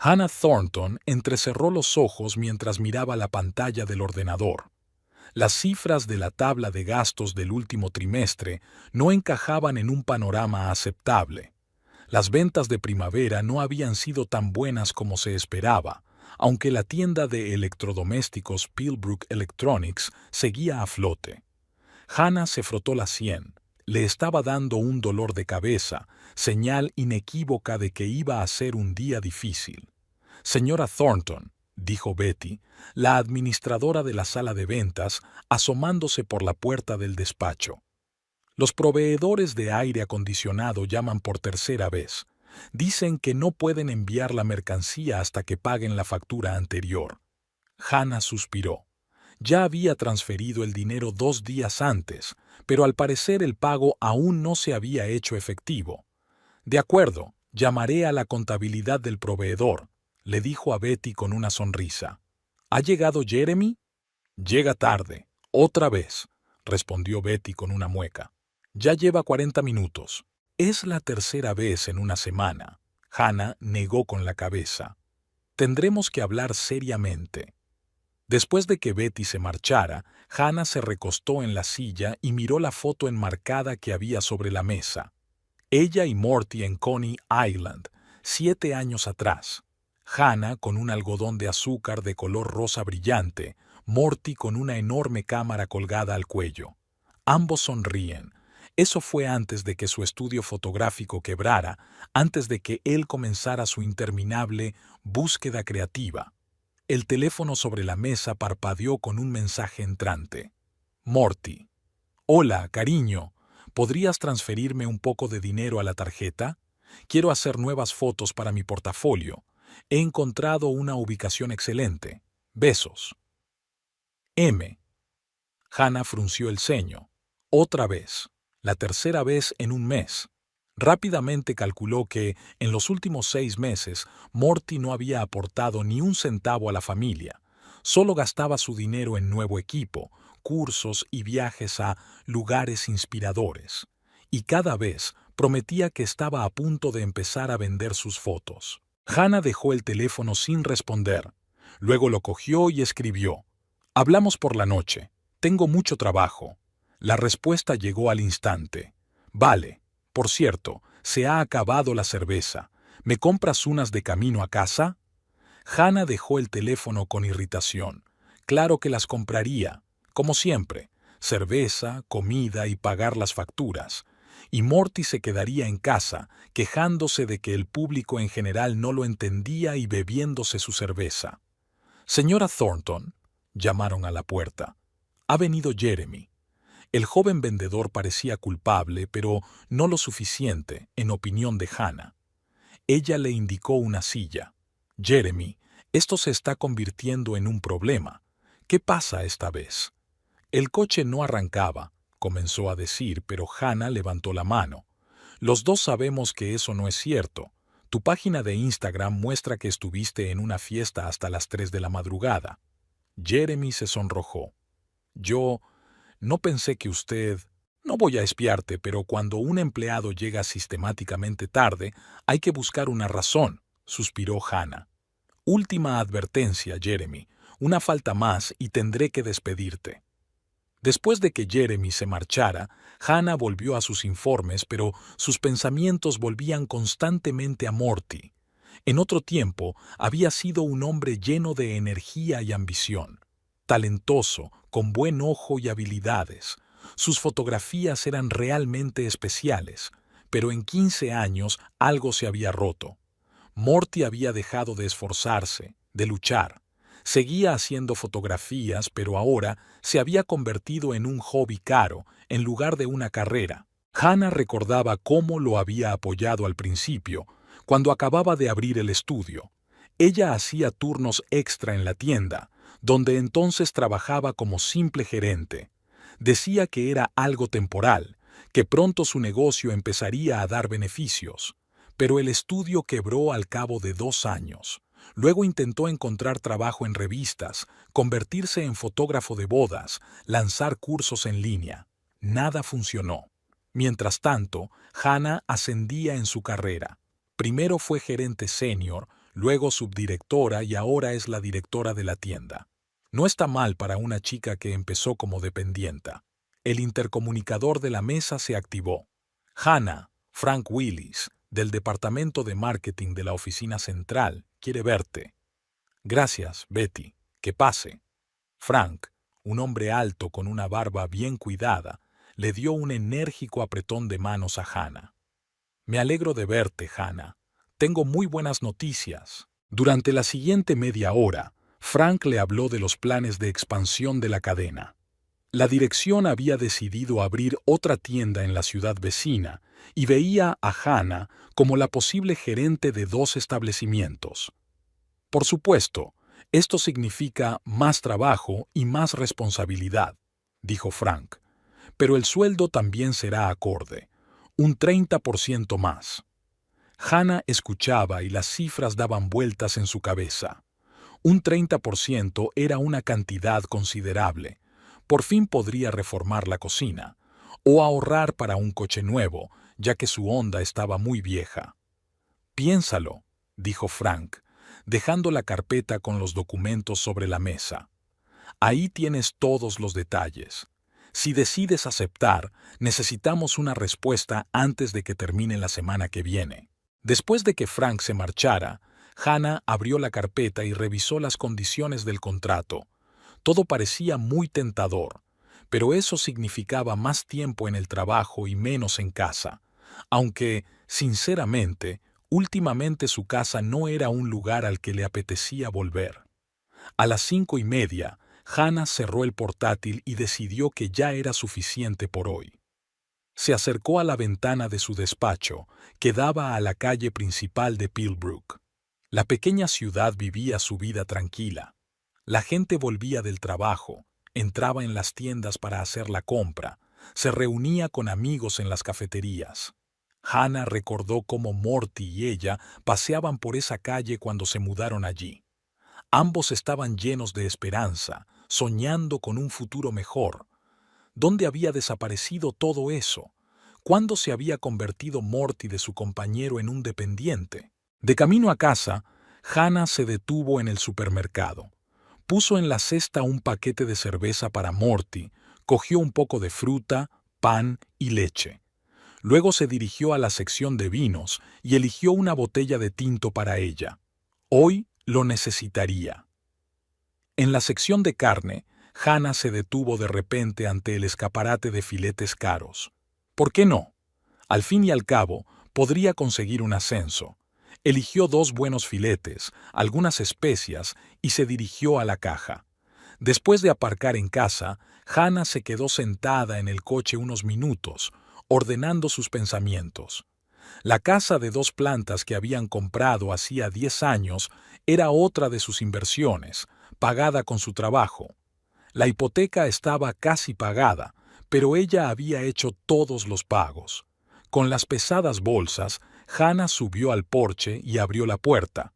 Hannah Thornton entrecerró los ojos mientras miraba la pantalla del ordenador. Las cifras de la tabla de gastos del último trimestre no encajaban en un panorama aceptable. Las ventas de primavera no habían sido tan buenas como se esperaba, aunque la tienda de electrodomésticos Pillbrook Electronics seguía a flote. Hannah se frotó la sien. Le estaba dando un dolor de cabeza, señal inequívoca de que iba a ser un día difícil. Señora Thornton, dijo Betty, la administradora de la sala de ventas, asomándose por la puerta del despacho. Los proveedores de aire acondicionado llaman por tercera vez. Dicen que no pueden enviar la mercancía hasta que paguen la factura anterior. Hannah suspiró. Ya había transferido el dinero 2 días antes, pero al parecer el pago aún no se había hecho efectivo. De acuerdo, llamaré a la contabilidad del proveedor, le dijo a Betty con una sonrisa. ¿Ha llegado Jeremy? Llega tarde, otra vez, respondió Betty con una mueca. Ya lleva 40 minutos. Es la tercera vez en una semana. Hannah negó con la cabeza. Tendremos que hablar seriamente. Después de que Betty se marchara, Hannah se recostó en la silla y miró la foto enmarcada que había sobre la mesa. Ella y Morty en Coney Island, 7 años atrás. Hannah con un algodón de azúcar de color rosa brillante, Morty con una enorme cámara colgada al cuello. Ambos sonríen. Eso fue antes de que su estudio fotográfico quebrara, antes de que él comenzara su interminable búsqueda creativa. El teléfono sobre la mesa parpadeó con un mensaje entrante. Morty. Hola, cariño. ¿Podrías transferirme un poco de dinero a la tarjeta? Quiero hacer nuevas fotos para mi portafolio. He encontrado una ubicación excelente. Besos. M. Hannah frunció el ceño. Otra vez. La tercera vez en un mes. Rápidamente calculó que, en los últimos 6 meses, Morty no había aportado ni un centavo a la familia. Solo gastaba su dinero en nuevo equipo, cursos y viajes a lugares inspiradores. Y cada vez prometía que estaba a punto de empezar a vender sus fotos. Hannah dejó el teléfono sin responder. Luego lo cogió y escribió. Hablamos por la noche. Tengo mucho trabajo. La respuesta llegó al instante. Vale. Por cierto, se ha acabado la cerveza. ¿Me compras unas de camino a casa? Hannah dejó el teléfono con irritación. Claro que las compraría, como siempre. Cerveza, comida y pagar las facturas. Y Morty se quedaría en casa, quejándose de que el público en general no lo entendía y bebiéndose su cerveza. Señora Thornton, llamaron a la puerta. Ha venido Jeremy. El joven vendedor parecía culpable, pero no lo suficiente, en opinión de Hannah. Ella le indicó una silla. Jeremy, esto se está convirtiendo en un problema. ¿Qué pasa esta vez? El coche no arrancaba, comenzó a decir, pero Hannah levantó la mano. Los dos sabemos que eso no es cierto. Tu página de Instagram muestra que estuviste en una fiesta hasta las 3 de la madrugada. Jeremy se sonrojó. No pensé que usted... No voy a espiarte, pero cuando un empleado llega sistemáticamente tarde, hay que buscar una razón, suspiró Hannah. Última advertencia, Jeremy. Una falta más y tendré que despedirte. Después de que Jeremy se marchara, Hannah volvió a sus informes, pero sus pensamientos volvían constantemente a Morty. En otro tiempo, había sido un hombre lleno de energía y ambición. Talentoso, con buen ojo y habilidades. Sus fotografías eran realmente especiales, pero en 15 años algo se había roto. Morty había dejado de esforzarse, de luchar. Seguía haciendo fotografías, pero ahora se había convertido en un hobby caro, en lugar de una carrera. Hannah recordaba cómo lo había apoyado al principio, cuando acababa de abrir el estudio. Ella hacía turnos extra en la tienda, donde entonces trabajaba como simple gerente. Decía que era algo temporal, que pronto su negocio empezaría a dar beneficios. Pero el estudio quebró al cabo de 2 años. Luego intentó encontrar trabajo en revistas, convertirse en fotógrafo de bodas, lanzar cursos en línea. Nada funcionó. Mientras tanto, Hannah ascendía en su carrera. Primero fue gerente senior, luego subdirectora y ahora es la directora de la tienda. No está mal para una chica que empezó como dependienta. El intercomunicador de la mesa se activó. Hannah, Frank Willis, del departamento de marketing de la oficina central, quiere verte. Gracias, Betty. Que pase. Frank, un hombre alto con una barba bien cuidada, le dio un enérgico apretón de manos a Hannah. Me alegro de verte, Hannah. Tengo muy buenas noticias. Durante la siguiente media hora, Frank le habló de los planes de expansión de la cadena. La dirección había decidido abrir otra tienda en la ciudad vecina y veía a Hannah como la posible gerente de 2 establecimientos. Por supuesto, esto significa más trabajo y más responsabilidad, dijo Frank, pero el sueldo también será acorde, un 30% más. Hannah escuchaba y las cifras daban vueltas en su cabeza. Un 30% era una cantidad considerable. Por fin podría reformar la cocina, o ahorrar para un coche nuevo, ya que su Honda estaba muy vieja. Piénsalo, dijo Frank, dejando la carpeta con los documentos sobre la mesa. Ahí tienes todos los detalles. Si decides aceptar, necesitamos una respuesta antes de que termine la semana que viene. Después de que Frank se marchara, Hannah abrió la carpeta y revisó las condiciones del contrato. Todo parecía muy tentador, pero eso significaba más tiempo en el trabajo y menos en casa, aunque, sinceramente, últimamente su casa no era un lugar al que le apetecía volver. A las 5:30, Hannah cerró el portátil y decidió que ya era suficiente por hoy. Se acercó a la ventana de su despacho, que daba a la calle principal de Pillbrook. La pequeña ciudad vivía su vida tranquila. La gente volvía del trabajo, entraba en las tiendas para hacer la compra, se reunía con amigos en las cafeterías. Hannah recordó cómo Morty y ella paseaban por esa calle cuando se mudaron allí. Ambos estaban llenos de esperanza, soñando con un futuro mejor. ¿Dónde había desaparecido todo eso? ¿Cuándo se había convertido Morty de su compañero en un dependiente? De camino a casa, Hannah se detuvo en el supermercado. Puso en la cesta un paquete de cerveza para Morty, cogió un poco de fruta, pan y leche. Luego se dirigió a la sección de vinos y eligió una botella de tinto para ella. Hoy lo necesitaría. En la sección de carne, Hannah se detuvo de repente ante el escaparate de filetes caros. ¿Por qué no? Al fin y al cabo, podría conseguir un ascenso. Eligió 2 buenos filetes, algunas especias y se dirigió a la caja. Después de aparcar en casa, Hannah se quedó sentada en el coche unos minutos, ordenando sus pensamientos. La casa de 2 plantas que habían comprado hacía 10 años era otra de sus inversiones, pagada con su trabajo. La hipoteca estaba casi pagada, pero ella había hecho todos los pagos. Con las pesadas bolsas, Hannah subió al porche y abrió la puerta.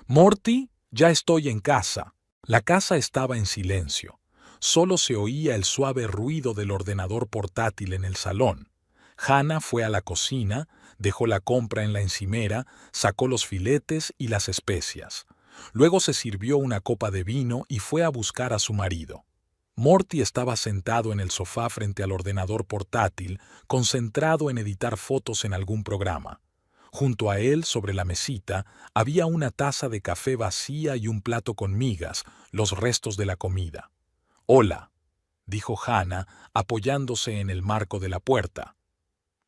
«Morty, ya estoy en casa». La casa estaba en silencio. Solo se oía el suave ruido del ordenador portátil en el salón. Hannah fue a la cocina, dejó la compra en la encimera, sacó los filetes y las especias. Luego se sirvió una copa de vino y fue a buscar a su marido. Morty estaba sentado en el sofá frente al ordenador portátil, concentrado en editar fotos en algún programa. Junto a él, sobre la mesita, había una taza de café vacía y un plato con migas, los restos de la comida. «Hola», dijo Hannah, apoyándose en el marco de la puerta.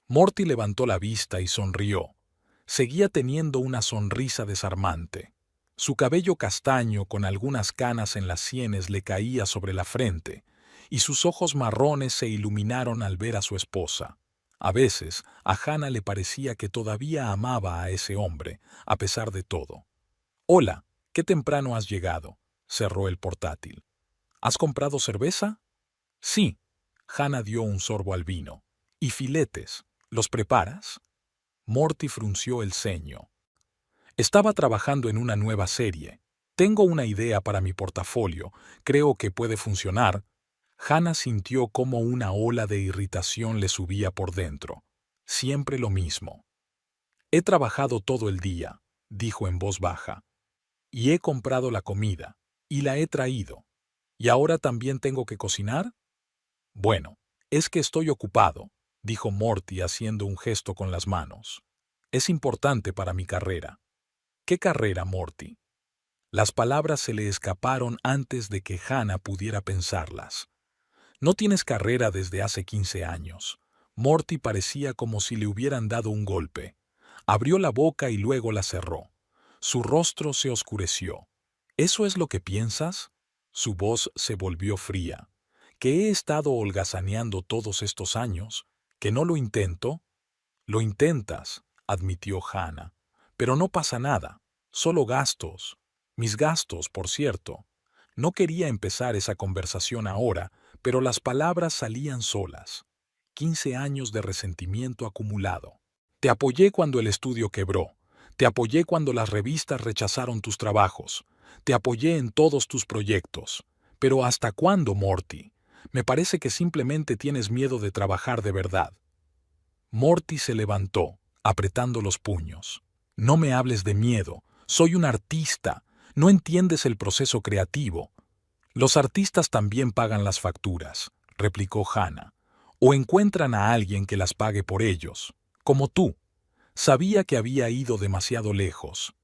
Morty levantó la vista y sonrió. Seguía teniendo una sonrisa desarmante. Su cabello castaño con algunas canas en las sienes le caía sobre la frente, y sus ojos marrones se iluminaron al ver a su esposa. A veces, a Hannah le parecía que todavía amaba a ese hombre, a pesar de todo. «Hola, qué temprano has llegado», cerró el portátil. «¿Has comprado cerveza?» «Sí». Hannah dio un sorbo al vino. «¿Y filetes? ¿Los preparas?» Morty frunció el ceño. «Estaba trabajando en una nueva serie. Tengo una idea para mi portafolio. Creo que puede funcionar». Hannah sintió cómo una ola de irritación le subía por dentro. Siempre lo mismo. «He trabajado todo el día», dijo en voz baja. Y he comprado la comida. Y la he traído. ¿Y ahora también tengo que cocinar? Bueno, es que estoy ocupado, dijo Morty haciendo un gesto con las manos. Es importante para mi carrera. ¿Qué carrera, Morty? Las palabras se le escaparon antes de que Hannah pudiera pensarlas. No tienes carrera desde hace 15 años. Morty parecía como si le hubieran dado un golpe. Abrió la boca y luego la cerró. Su rostro se oscureció. ¿Eso es lo que piensas? Su voz se volvió fría. ¿Que he estado holgazaneando todos estos años? ¿Que no lo intento? Lo intentas, admitió Hannah. Pero no pasa nada. Solo gastos. Mis gastos, por cierto. No quería empezar esa conversación ahora, pero las palabras salían solas. 15 años de resentimiento acumulado. Te apoyé cuando el estudio quebró. Te apoyé cuando las revistas rechazaron tus trabajos. Te apoyé en todos tus proyectos. Pero ¿hasta cuándo, Morty? Me parece que simplemente tienes miedo de trabajar de verdad. Morty se levantó, apretando los puños. No me hables de miedo. Soy un artista. No entiendes el proceso creativo. Los artistas también pagan las facturas, replicó Hannah. O encuentran a alguien que las pague por ellos. Como tú. Sabía que había ido demasiado lejos.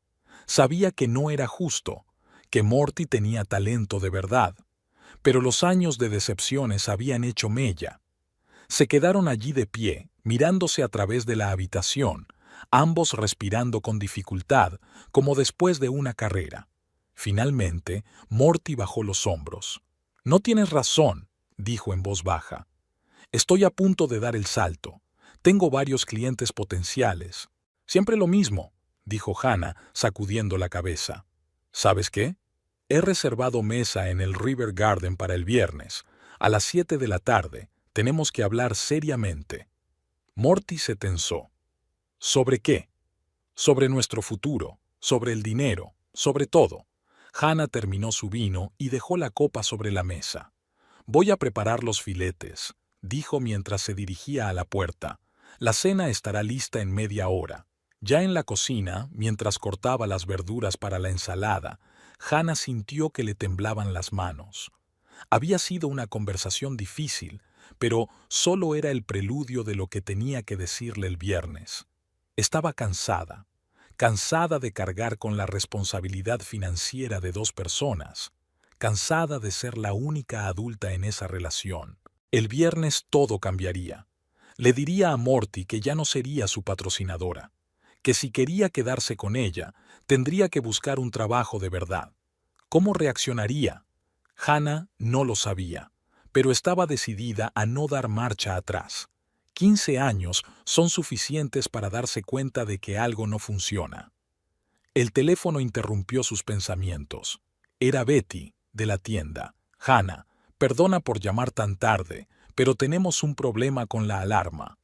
Sabía que no era justo, que Morty tenía talento de verdad. Pero los años de decepciones habían hecho mella. Se quedaron allí de pie, mirándose a través de la habitación, ambos respirando con dificultad, como después de una carrera. Finalmente, Morty bajó los hombros. No tienes razón, dijo en voz baja. Estoy a punto de dar el salto. Tengo varios clientes potenciales. Siempre lo mismo, dijo Hannah, sacudiendo la cabeza. ¿Sabes qué? He reservado mesa en el River Garden para el viernes. A las 7 de la tarde. Tenemos que hablar seriamente. Morty se tensó. ¿Sobre qué? Sobre nuestro futuro, sobre el dinero, sobre todo. Hannah terminó su vino y dejó la copa sobre la mesa. Voy a preparar los filetes, dijo mientras se dirigía a la puerta. La cena estará lista en media hora. Ya en la cocina, mientras cortaba las verduras para la ensalada, Hannah sintió que le temblaban las manos. Había sido una conversación difícil, pero solo era el preludio de lo que tenía que decirle el viernes. Estaba cansada, cansada de cargar con la responsabilidad financiera de dos personas, cansada de ser la única adulta en esa relación. El viernes todo cambiaría. Le diría a Morty que ya no sería su patrocinadora, que si quería quedarse con ella, tendría que buscar un trabajo de verdad. ¿Cómo reaccionaría? Hannah no lo sabía, pero estaba decidida a no dar marcha atrás. 15 años son suficientes para darse cuenta de que algo no funciona. El teléfono interrumpió sus pensamientos. Era Betty, de la tienda. Hannah, perdona por llamar tan tarde, pero tenemos un problema con la alarma.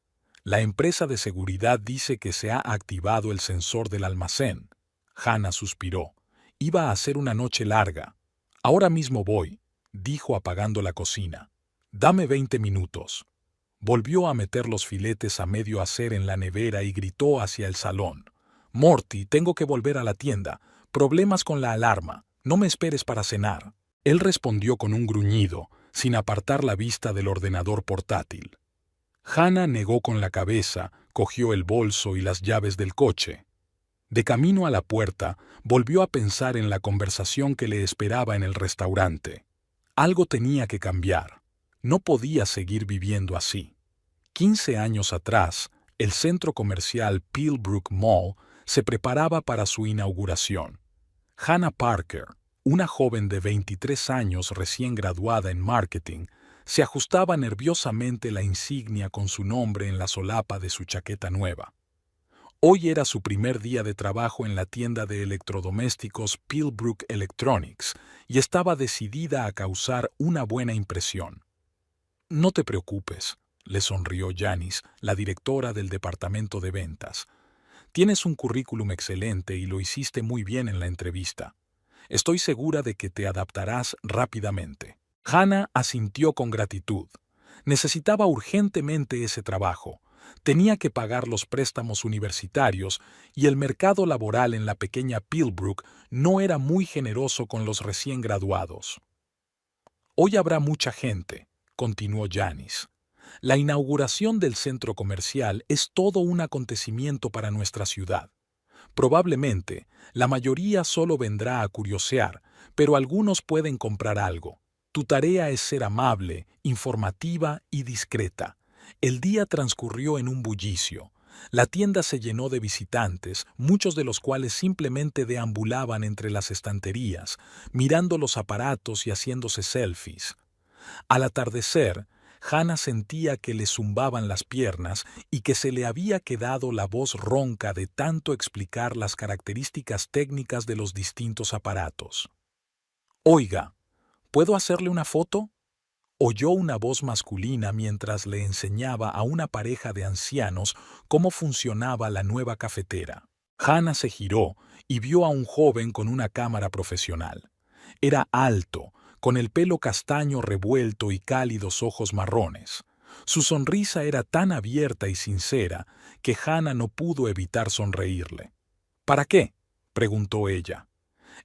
La empresa de seguridad dice que se ha activado el sensor del almacén. Hannah suspiró. Iba a ser una noche larga. Ahora mismo voy, dijo apagando la cocina. Dame 20 minutos. Volvió a meter los filetes a medio hacer en la nevera y gritó hacia el salón. Morty, tengo que volver a la tienda. Problemas con la alarma. No me esperes para cenar. Él respondió con un gruñido, sin apartar la vista del ordenador portátil. Hannah negó con la cabeza, cogió el bolso y las llaves del coche. De camino a la puerta, volvió a pensar en la conversación que le esperaba en el restaurante. Algo tenía que cambiar. No podía seguir viviendo así. 15 años atrás, el centro comercial Pillbrook Mall se preparaba para su inauguración. Hannah Parker, una joven de 23 años recién graduada en marketing, se ajustaba nerviosamente la insignia con su nombre en la solapa de su chaqueta nueva. Hoy era su primer día de trabajo en la tienda de electrodomésticos Pillbrook Electronics y estaba decidida a causar una buena impresión. No te preocupes, le sonrió Janice, la directora del departamento de ventas. Tienes un currículum excelente y lo hiciste muy bien en la entrevista. Estoy segura de que te adaptarás rápidamente. Hannah asintió con gratitud. Necesitaba urgentemente ese trabajo. Tenía que pagar los préstamos universitarios y el mercado laboral en la pequeña Pillbrook no era muy generoso con los recién graduados. Hoy habrá mucha gente, continuó Janice. La inauguración del centro comercial es todo un acontecimiento para nuestra ciudad. Probablemente, la mayoría solo vendrá a curiosear, pero algunos pueden comprar algo. Tu tarea es ser amable, informativa y discreta. El día transcurrió en un bullicio. La tienda se llenó de visitantes, muchos de los cuales simplemente deambulaban entre las estanterías, mirando los aparatos y haciéndose selfies. Al atardecer, Hannah sentía que le zumbaban las piernas y que se le había quedado la voz ronca de tanto explicar las características técnicas de los distintos aparatos. «Oiga, ¿puedo hacerle una foto?», oyó una voz masculina mientras le enseñaba a una pareja de ancianos cómo funcionaba la nueva cafetera. Hannah se giró y vio a un joven con una cámara profesional. Era alto, con el pelo castaño revuelto y cálidos ojos marrones. Su sonrisa era tan abierta y sincera que Hannah no pudo evitar sonreírle. «¿Para qué?», preguntó ella.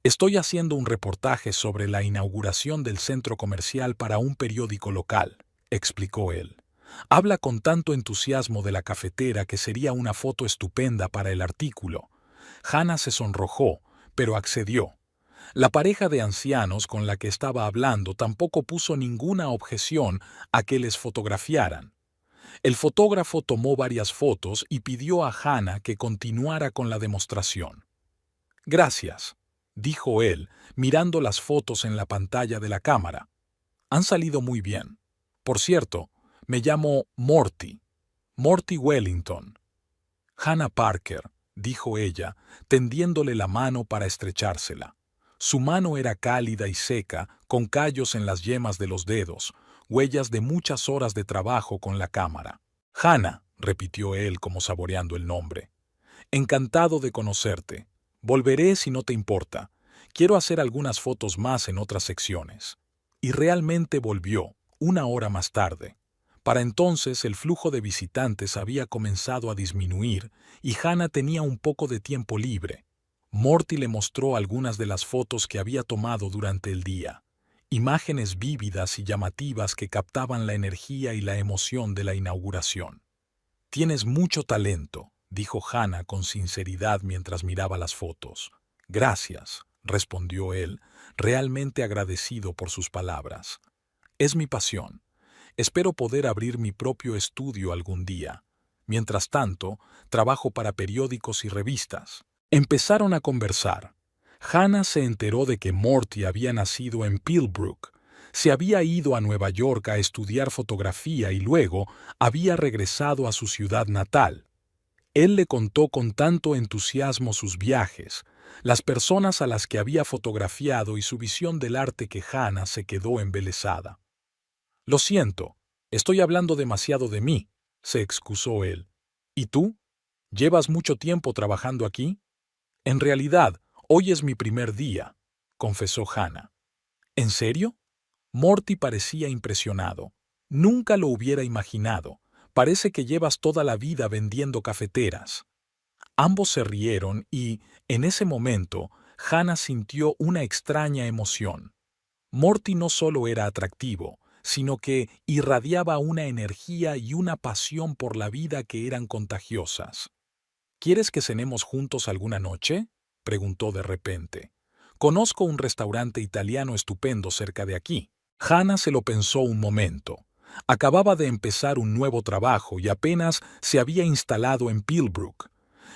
«Estoy haciendo un reportaje sobre la inauguración del centro comercial para un periódico local», explicó él. «Habla con tanto entusiasmo de la cafetera que sería una foto estupenda para el artículo». Hannah se sonrojó, pero accedió. La pareja de ancianos con la que estaba hablando tampoco puso ninguna objeción a que les fotografiaran. El fotógrafo tomó varias fotos y pidió a Hannah que continuara con la demostración. «Gracias», dijo él, mirando las fotos en la pantalla de la cámara. «Han salido muy bien. Por cierto, me llamo Morty Wellington». «Hannah Parker», dijo ella, tendiéndole la mano para estrechársela. Su mano era cálida y seca, con callos en las yemas de los dedos, huellas de muchas horas de trabajo con la cámara. «Hannah», repitió él como saboreando el nombre. «Encantado de conocerte. Volveré si no te importa. Quiero hacer algunas fotos más en otras secciones». Y realmente volvió, 1 hora más tarde. Para entonces el flujo de visitantes había comenzado a disminuir y Hannah tenía un poco de tiempo libre. Morty le mostró algunas de las fotos que había tomado durante el día. Imágenes vívidas y llamativas que captaban la energía y la emoción de la inauguración. «Tienes mucho talento», dijo Hannah con sinceridad mientras miraba las fotos. «Gracias», respondió él, realmente agradecido por sus palabras. «Es mi pasión. Espero poder abrir mi propio estudio algún día. Mientras tanto, trabajo para periódicos y revistas». Empezaron a conversar. Hannah se enteró de que Morty había nacido en Pillbrook. Se había ido a Nueva York a estudiar fotografía y luego había regresado a su ciudad natal. Él le contó con tanto entusiasmo sus viajes, las personas a las que había fotografiado y su visión del arte que Hannah se quedó embelesada. «Lo siento, estoy hablando demasiado de mí», se excusó él. «¿Y tú? ¿Llevas mucho tiempo trabajando aquí?» «En realidad, hoy es mi primer día», confesó Hannah. «¿En serio?». Morty parecía impresionado. «Nunca lo hubiera imaginado. Parece que llevas toda la vida vendiendo cafeteras». Ambos se rieron y, en ese momento, Hannah sintió una extraña emoción. Morty no solo era atractivo, sino que irradiaba una energía y una pasión por la vida que eran contagiosas. «¿Quieres que cenemos juntos alguna noche?», preguntó de repente. «Conozco un restaurante italiano estupendo cerca de aquí». Hannah se lo pensó un momento. Acababa de empezar un nuevo trabajo y apenas se había instalado en Pillbrook.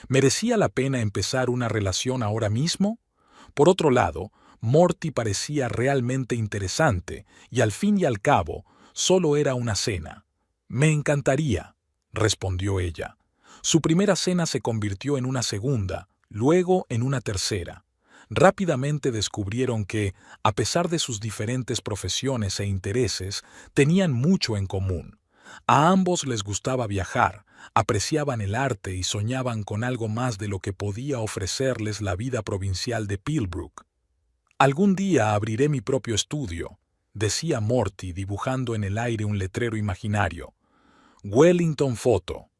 ¿Merecía la pena empezar una relación ahora mismo? Por otro lado, Morty parecía realmente interesante y al fin y al cabo, solo era una cena. «Me encantaría», respondió ella. Su primera cena se convirtió en una segunda, luego en una tercera. Rápidamente descubrieron que, a pesar de sus diferentes profesiones e intereses, tenían mucho en común. A ambos les gustaba viajar, apreciaban el arte y soñaban con algo más de lo que podía ofrecerles la vida provincial de Pillbrook. «Algún día abriré mi propio estudio», decía Morty dibujando en el aire un letrero imaginario. «Wellington Photo.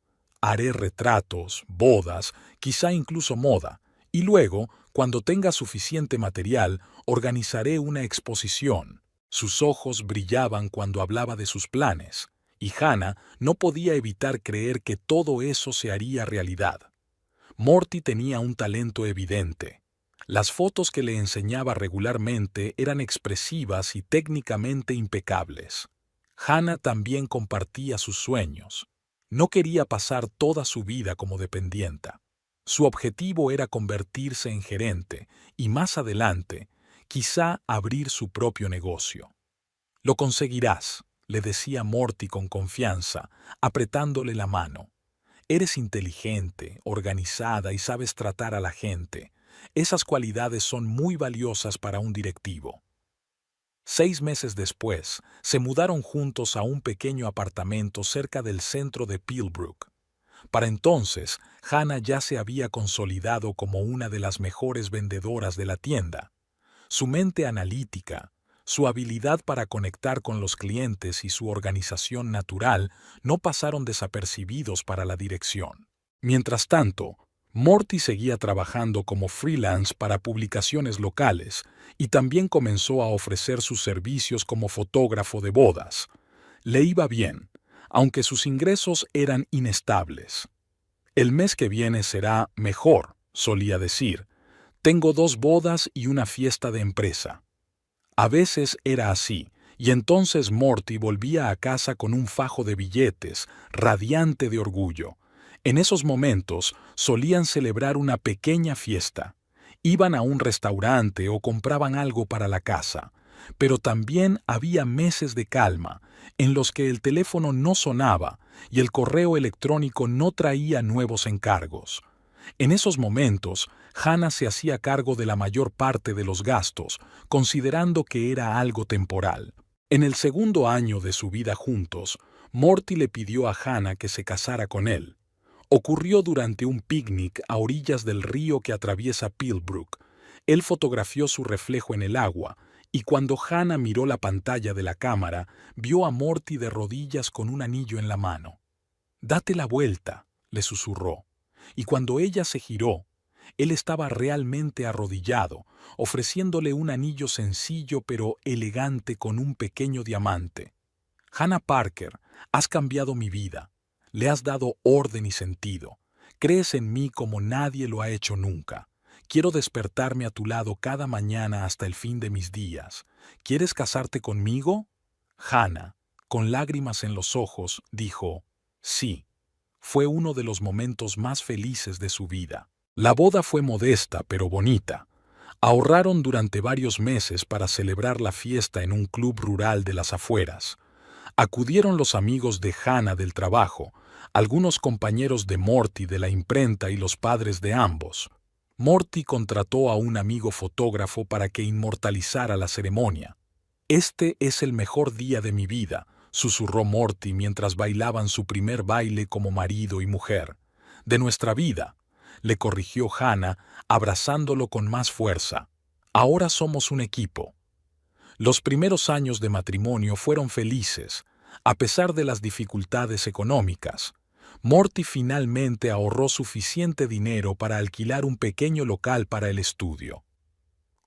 Haré retratos, bodas, quizá incluso moda, y luego, cuando tenga suficiente material, organizaré una exposición. Sus ojos brillaban cuando hablaba de sus planes, y Hannah no podía evitar creer que todo eso se haría realidad. Morty tenía un talento evidente. Las fotos que le enseñaba regularmente eran expresivas y técnicamente impecables. Hannah también compartía sus sueños. No quería pasar toda su vida como dependienta. Su objetivo era convertirse en gerente y más adelante, quizá abrir su propio negocio. Lo conseguirás, le decía Morty con confianza, apretándole la mano. Eres inteligente, organizada y sabes tratar a la gente. Esas cualidades son muy valiosas para un directivo. 6 meses después, se mudaron juntos a un pequeño apartamento cerca del centro de Pillbrook. Para entonces, Hannah ya se había consolidado como una de las mejores vendedoras de la tienda. Su mente analítica, su habilidad para conectar con los clientes y su organización natural no pasaron desapercibidos para la dirección. Mientras tanto, Morty seguía trabajando como freelance para publicaciones locales y también comenzó a ofrecer sus servicios como fotógrafo de bodas. Le iba bien, aunque sus ingresos eran inestables. El mes que viene será mejor, solía decir. Tengo 2 bodas y una fiesta de empresa. A veces era así, y entonces Morty volvía a casa con un fajo de billetes, radiante de orgullo. En esos momentos solían celebrar una pequeña fiesta. Iban a un restaurante o compraban algo para la casa. Pero también había meses de calma, en los que el teléfono no sonaba y el correo electrónico no traía nuevos encargos. En esos momentos, Hannah se hacía cargo de la mayor parte de los gastos, considerando que era algo temporal. En el segundo año de su vida juntos, Morty le pidió a Hannah que se casara con él. Ocurrió durante un picnic a orillas del río que atraviesa Pillbrook. Él fotografió su reflejo en el agua, y cuando Hannah miró la pantalla de la cámara, vio a Morty de rodillas con un anillo en la mano. «Date la vuelta», le susurró. Y cuando ella se giró, él estaba realmente arrodillado, ofreciéndole un anillo sencillo pero elegante con un pequeño diamante. «Hannah Parker, has cambiado mi vida. Le has dado orden y sentido. Crees en mí como nadie lo ha hecho nunca. Quiero despertarme a tu lado cada mañana hasta el fin de mis días. ¿Quieres casarte conmigo?» Hannah, con lágrimas en los ojos, dijo, «Sí». Fue uno de los momentos más felices de su vida. La boda fue modesta pero bonita. Ahorraron durante varios meses para celebrar la fiesta en un club rural de las afueras. Acudieron los amigos de Hannah del trabajo, algunos compañeros de Morty de la imprenta y los padres de ambos. Morty contrató a un amigo fotógrafo para que inmortalizara la ceremonia. «Este es el mejor día de mi vida», susurró Morty mientras bailaban su primer baile como marido y mujer. «De nuestra vida», le corrigió Hannah, abrazándolo con más fuerza. «Ahora somos un equipo». Los primeros años de matrimonio fueron felices, a pesar de las dificultades económicas. Morty finalmente ahorró suficiente dinero para alquilar un pequeño local para el estudio.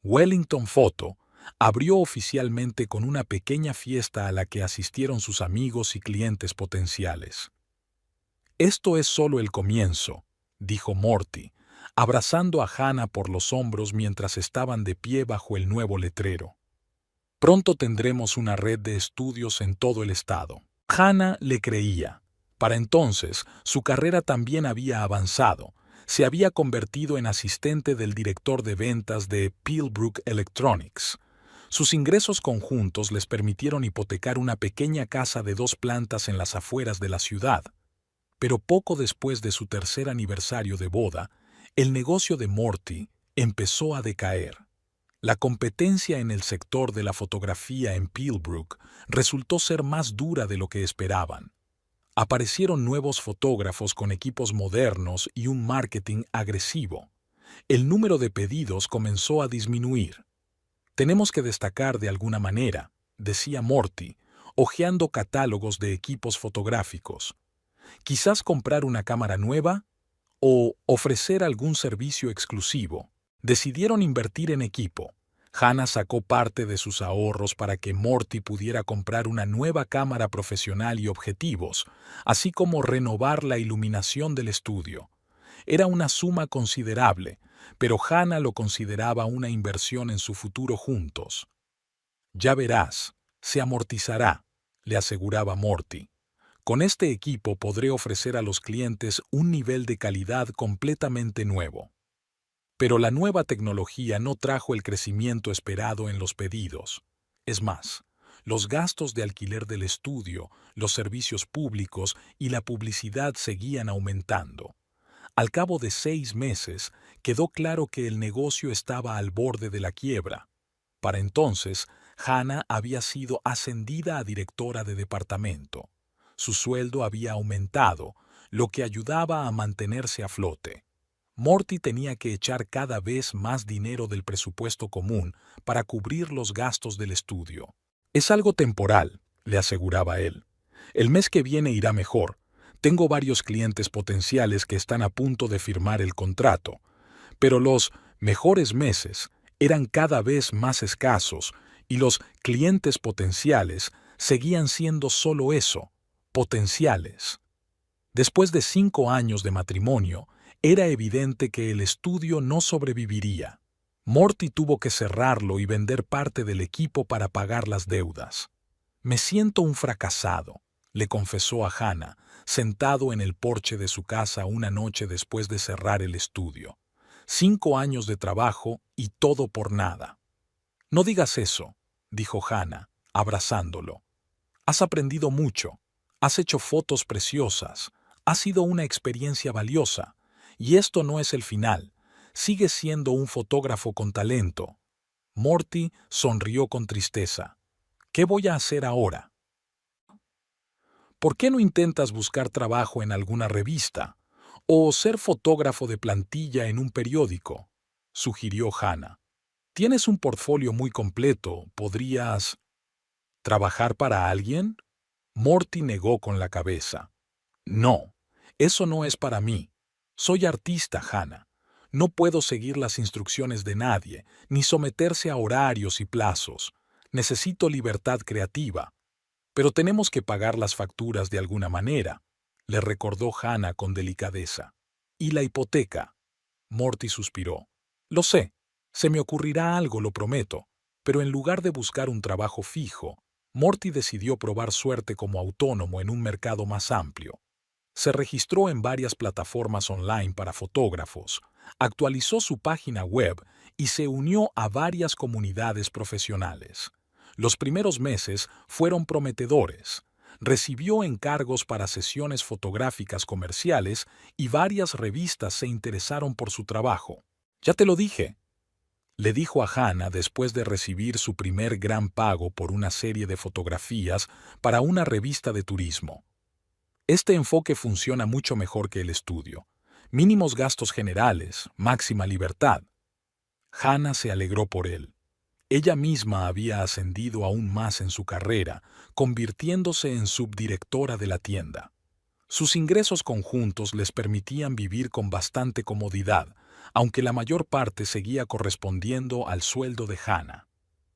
Wellington Photo abrió oficialmente con una pequeña fiesta a la que asistieron sus amigos y clientes potenciales. «Esto es solo el comienzo», dijo Morty, abrazando a Hannah por los hombros mientras estaban de pie bajo el nuevo letrero. «Pronto tendremos una red de estudios en todo el estado». Hannah le creía. Para entonces, su carrera también había avanzado. Se había convertido en asistente del director de ventas de Pillbrook Electronics. Sus ingresos conjuntos les permitieron hipotecar una pequeña casa de 2 plantas en las afueras de la ciudad. Pero poco después de su tercer aniversario de boda, el negocio de Morty empezó a decaer. La competencia en el sector de la fotografía en Pillbrook resultó ser más dura de lo que esperaban. Aparecieron nuevos fotógrafos con equipos modernos y un marketing agresivo. El número de pedidos comenzó a disminuir. «Tenemos que destacar de alguna manera», decía Morty, hojeando catálogos de equipos fotográficos. Quizás comprar una cámara nueva o ofrecer algún servicio exclusivo. Decidieron invertir en equipo. Hannah sacó parte de sus ahorros para que Morty pudiera comprar una nueva cámara profesional y objetivos, así como renovar la iluminación del estudio. Era una suma considerable, pero Hannah lo consideraba una inversión en su futuro juntos. Ya verás, se amortizará, le aseguraba Morty. Con este equipo podré ofrecer a los clientes un nivel de calidad completamente nuevo. Pero la nueva tecnología no trajo el crecimiento esperado en los pedidos. Es más, los gastos de alquiler del estudio, los servicios públicos y la publicidad seguían aumentando. Al cabo de 6 meses, quedó claro que el negocio estaba al borde de la quiebra. Para entonces, Hannah había sido ascendida a directora de departamento. Su sueldo había aumentado, lo que ayudaba a mantenerse a flote. Morty tenía que echar cada vez más dinero del presupuesto común para cubrir los gastos del estudio. Es algo temporal, le aseguraba él. El mes que viene irá mejor. Tengo varios clientes potenciales que están a punto de firmar el contrato, pero los mejores meses eran cada vez más escasos y los clientes potenciales seguían siendo solo eso, potenciales. Después de 5 años de matrimonio, era evidente que el estudio no sobreviviría. Morty tuvo que cerrarlo y vender parte del equipo para pagar las deudas. «Me siento un fracasado», le confesó a Hannah, sentado en el porche de su casa una noche después de cerrar el estudio. 5 años de trabajo y todo por nada. «No digas eso», dijo Hannah, abrazándolo. «Has aprendido mucho, has hecho fotos preciosas, ha sido una experiencia valiosa. Y esto no es el final. Sigues siendo un fotógrafo con talento». Morty sonrió con tristeza. «¿Qué voy a hacer ahora?» «¿Por qué no intentas buscar trabajo en alguna revista? O ser fotógrafo de plantilla en un periódico», sugirió Hannah. «Tienes un portfolio muy completo. ¿Podrías trabajar para alguien?» Morty negó con la cabeza. «No, eso no es para mí. Soy artista, Hannah. No puedo seguir las instrucciones de nadie, ni someterse a horarios y plazos. Necesito libertad creativa. Pero tenemos que pagar las facturas de alguna manera», le recordó Hannah con delicadeza. «¿Y la hipoteca?» Morty suspiró. «Lo sé. Se me ocurrirá algo, lo prometo». Pero en lugar de buscar un trabajo fijo, Morty decidió probar suerte como autónomo en un mercado más amplio. Se registró en varias plataformas online para fotógrafos, actualizó su página web y se unió a varias comunidades profesionales. Los primeros meses fueron prometedores. Recibió encargos para sesiones fotográficas comerciales y varias revistas se interesaron por su trabajo. «Ya te lo dije», le dijo a Hannah después de recibir su primer gran pago por una serie de fotografías para una revista de turismo. «Este enfoque funciona mucho mejor que el estudio. Mínimos gastos generales, máxima libertad». Hannah se alegró por él. Ella misma había ascendido aún más en su carrera, convirtiéndose en subdirectora de la tienda. Sus ingresos conjuntos les permitían vivir con bastante comodidad, aunque la mayor parte seguía correspondiendo al sueldo de Hannah.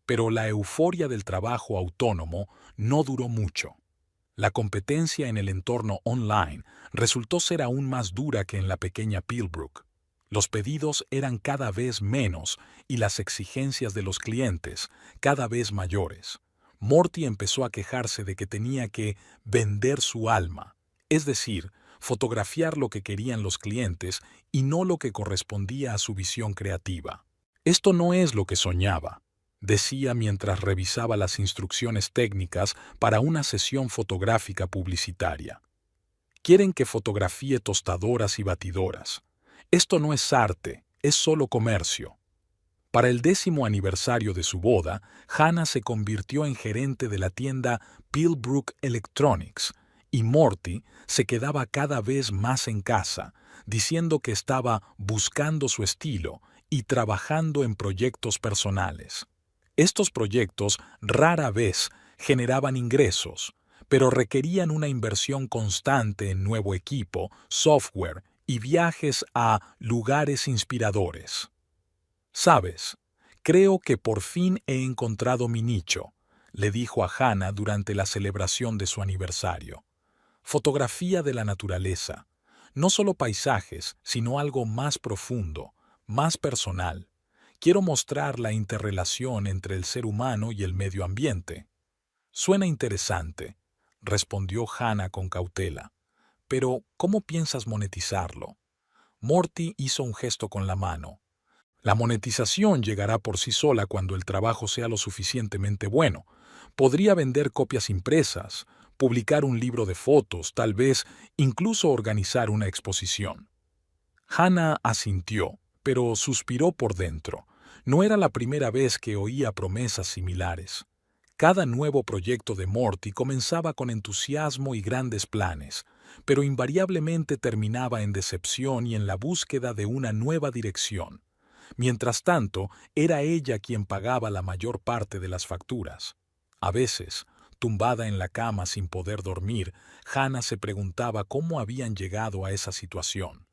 Pero la euforia del trabajo autónomo no duró mucho. La competencia en el entorno online resultó ser aún más dura que en la pequeña Pillbrook. Los pedidos eran cada vez menos y las exigencias de los clientes cada vez mayores. Morty empezó a quejarse de que tenía que vender su alma, es decir, fotografiar lo que querían los clientes y no lo que correspondía a su visión creativa. «Esto no es lo que soñaba», decía mientras revisaba las instrucciones técnicas para una sesión fotográfica publicitaria. «Quieren que fotografíe tostadoras y batidoras. Esto no es arte, es solo comercio». Para el 10º aniversario de su boda, Hannah se convirtió en gerente de la tienda Pillbrook Electronics, y Morty se quedaba cada vez más en casa, diciendo que estaba buscando su estilo y trabajando en proyectos personales. Estos proyectos rara vez generaban ingresos, pero requerían una inversión constante en nuevo equipo, software y viajes a lugares inspiradores. «Sabes, creo que por fin he encontrado mi nicho», le dijo a Hannah durante la celebración de su aniversario. Fotografía de la naturaleza. No solo paisajes, sino algo más profundo, más personal. Quiero mostrar la interrelación entre el ser humano y el medio ambiente. Suena interesante, respondió Hannah con cautela. Pero, ¿cómo piensas monetizarlo? Morty hizo un gesto con la mano. La monetización llegará por sí sola cuando el trabajo sea lo suficientemente bueno. Podría vender copias impresas, publicar un libro de fotos, tal vez incluso organizar una exposición. Hannah asintió, pero suspiró por dentro. No era la primera vez que oía promesas similares. Cada nuevo proyecto de Morty comenzaba con entusiasmo y grandes planes, pero invariablemente terminaba en decepción y en la búsqueda de una nueva dirección. Mientras tanto, era ella quien pagaba la mayor parte de las facturas. A veces, tumbada en la cama sin poder dormir, Hannah se preguntaba cómo habían llegado a esa situación.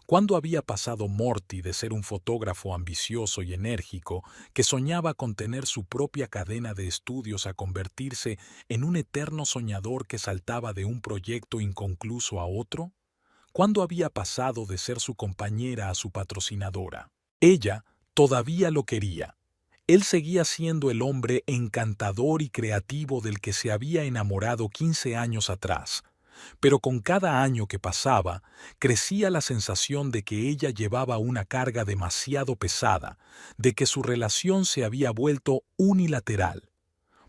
¿Cuándo había pasado Morty de ser un fotógrafo ambicioso y enérgico que soñaba con tener su propia cadena de estudios a convertirse en un eterno soñador que saltaba de un proyecto inconcluso a otro? ¿Cuándo había pasado de ser su compañera a su patrocinadora? Ella todavía lo quería. Él seguía siendo el hombre encantador y creativo del que se había enamorado 15 años atrás. Pero con cada año que pasaba, crecía la sensación de que ella llevaba una carga demasiado pesada, de que su relación se había vuelto unilateral.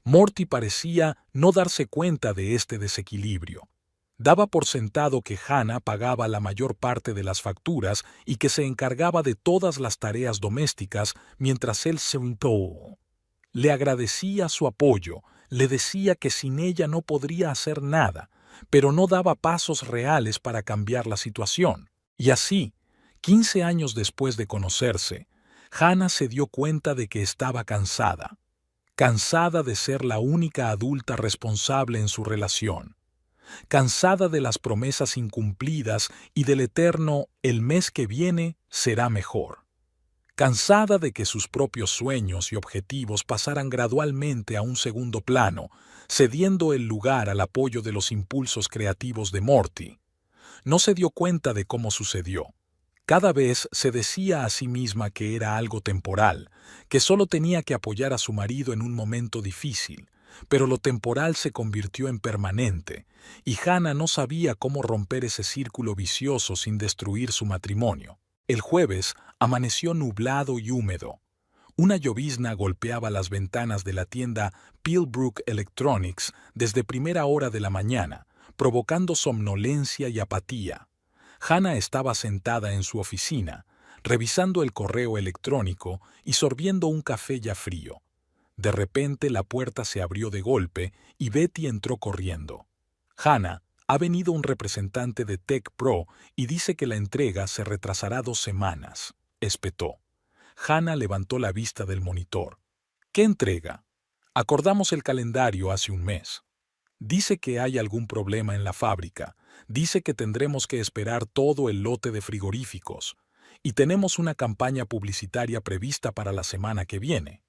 Morty parecía no darse cuenta de este desequilibrio. Daba por sentado que Hannah pagaba la mayor parte de las facturas y que se encargaba de todas las tareas domésticas mientras él se sentó. Le agradecía su apoyo, le decía que sin ella no podría hacer nada, pero no daba pasos reales para cambiar la situación. Y así, 15 años después de conocerse, Hannah se dio cuenta de que estaba cansada. Cansada de ser la única adulta responsable en su relación. Cansada de las promesas incumplidas y del eterno «el mes que viene será mejor». Cansada de que sus propios sueños y objetivos pasaran gradualmente a un segundo plano, cediendo el lugar al apoyo de los impulsos creativos de Morty. No se dio cuenta de cómo sucedió. Cada vez se decía a sí misma que era algo temporal, que solo tenía que apoyar a su marido en un momento difícil, pero lo temporal se convirtió en permanente, y Hannah no sabía cómo romper ese círculo vicioso sin destruir su matrimonio. El jueves amaneció nublado y húmedo. Una llovizna golpeaba las ventanas de la tienda Pillbrook Electronics desde primera hora de la mañana, provocando somnolencia y apatía. Hannah estaba sentada en su oficina, revisando el correo electrónico y sorbiendo un café ya frío. De repente la puerta se abrió de golpe y Betty entró corriendo. «Hannah, ha venido un representante de Tech Pro y dice que la entrega se retrasará 2 semanas», espetó. Hannah levantó la vista del monitor. «¿Qué entrega? Acordamos el calendario hace un mes. Dice que hay algún problema en la fábrica. Dice que tendremos que esperar todo el lote de frigoríficos. Y tenemos una campaña publicitaria prevista para la semana que viene».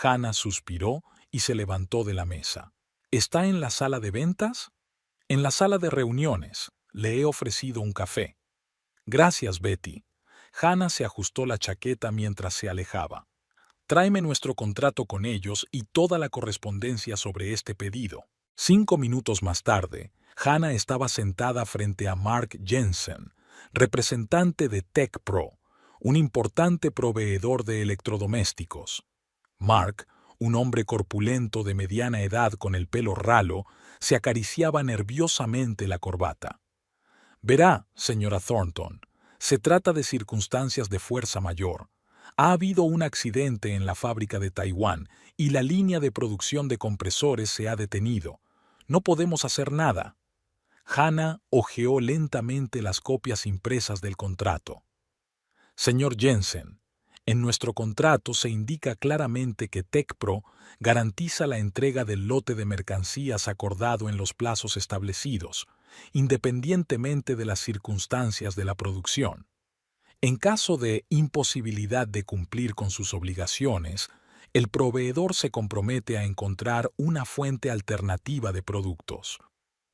Hannah suspiró y se levantó de la mesa. «¿Está en la sala de ventas?» «En la sala de reuniones. Le he ofrecido un café». «Gracias, Betty». Hannah se ajustó la chaqueta mientras se alejaba. «Tráeme nuestro contrato con ellos y toda la correspondencia sobre este pedido». 5 minutos más tarde, Hannah estaba sentada frente a Mark Jensen, representante de Tech Pro, un importante proveedor de electrodomésticos. Mark, un hombre corpulento de mediana edad con el pelo ralo, se acariciaba nerviosamente la corbata. «Verá, señora Thornton, se trata de circunstancias de fuerza mayor. Ha habido un accidente en la fábrica de Taiwán y la línea de producción de compresores se ha detenido. No podemos hacer nada». Hannah hojeó lentamente las copias impresas del contrato. «Señor Jensen, En nuestro contrato se indica claramente que TechPro garantiza la entrega del lote de mercancías acordado en los plazos establecidos, independientemente de las circunstancias de la producción. En caso de imposibilidad de cumplir con sus obligaciones, el proveedor se compromete a encontrar una fuente alternativa de productos.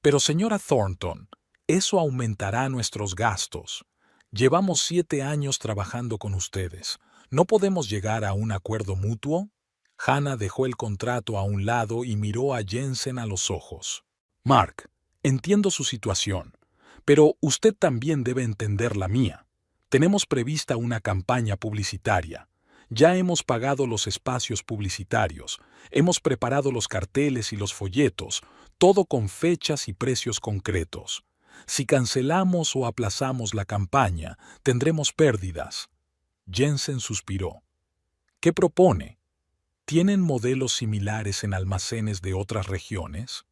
Pero señora Thornton, eso aumentará nuestros gastos. Llevamos 7 años trabajando con ustedes. ¿No podemos llegar a un acuerdo mutuo? Hannah dejó el contrato a un lado y miró a Jensen a los ojos. Mark, entiendo su situación, pero usted también debe entender la mía. Tenemos prevista una campaña publicitaria. Ya hemos pagado los espacios publicitarios, hemos preparado los carteles y los folletos, todo con fechas y precios concretos. Si cancelamos o aplazamos la campaña, tendremos pérdidas. Jensen suspiró. ¿Qué propone? ¿Tienen modelos similares en almacenes de otras regiones?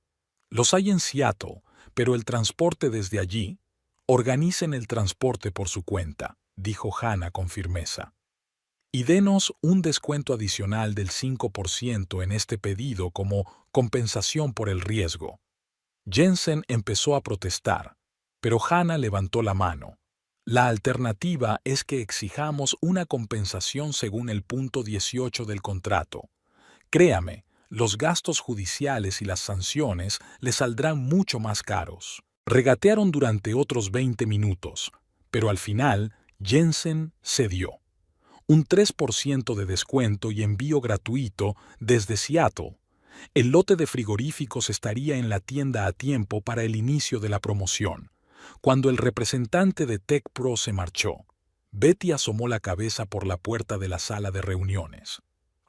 Los hay en Seattle, pero el transporte desde allí. Organicen el transporte por su cuenta, dijo Hannah con firmeza. Y denos un descuento adicional del 5% en este pedido como compensación por el riesgo. Jensen empezó a protestar, pero Hannah levantó la mano. La alternativa es que exijamos una compensación según el punto 18 del contrato. Créame, los gastos judiciales y las sanciones le saldrán mucho más caros. Regatearon durante otros 20 minutos, pero al final Jensen cedió. Un 3% de descuento y envío gratuito desde Seattle. El lote de frigoríficos estaría en la tienda a tiempo para el inicio de la promoción. Cuando el representante de TechPro se marchó, Betty asomó la cabeza por la puerta de la sala de reuniones.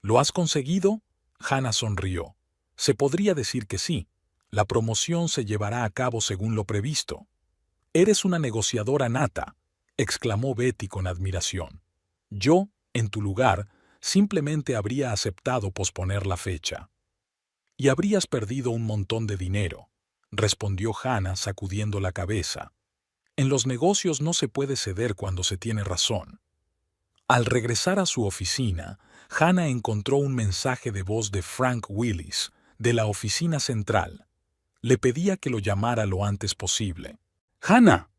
¿Lo has conseguido? Hannah sonrió. Se podría decir que sí. La promoción se llevará a cabo según lo previsto. Eres una negociadora nata, exclamó Betty con admiración. Yo, en tu lugar, simplemente habría aceptado posponer la fecha. Y habrías perdido un montón de dinero, respondió Hannah sacudiendo la cabeza. En los negocios no se puede ceder cuando se tiene razón. Al regresar a su oficina, Hannah encontró un mensaje de voz de Frank Willis, de la oficina central. Le pedía que lo llamara lo antes posible. ¡Hannah!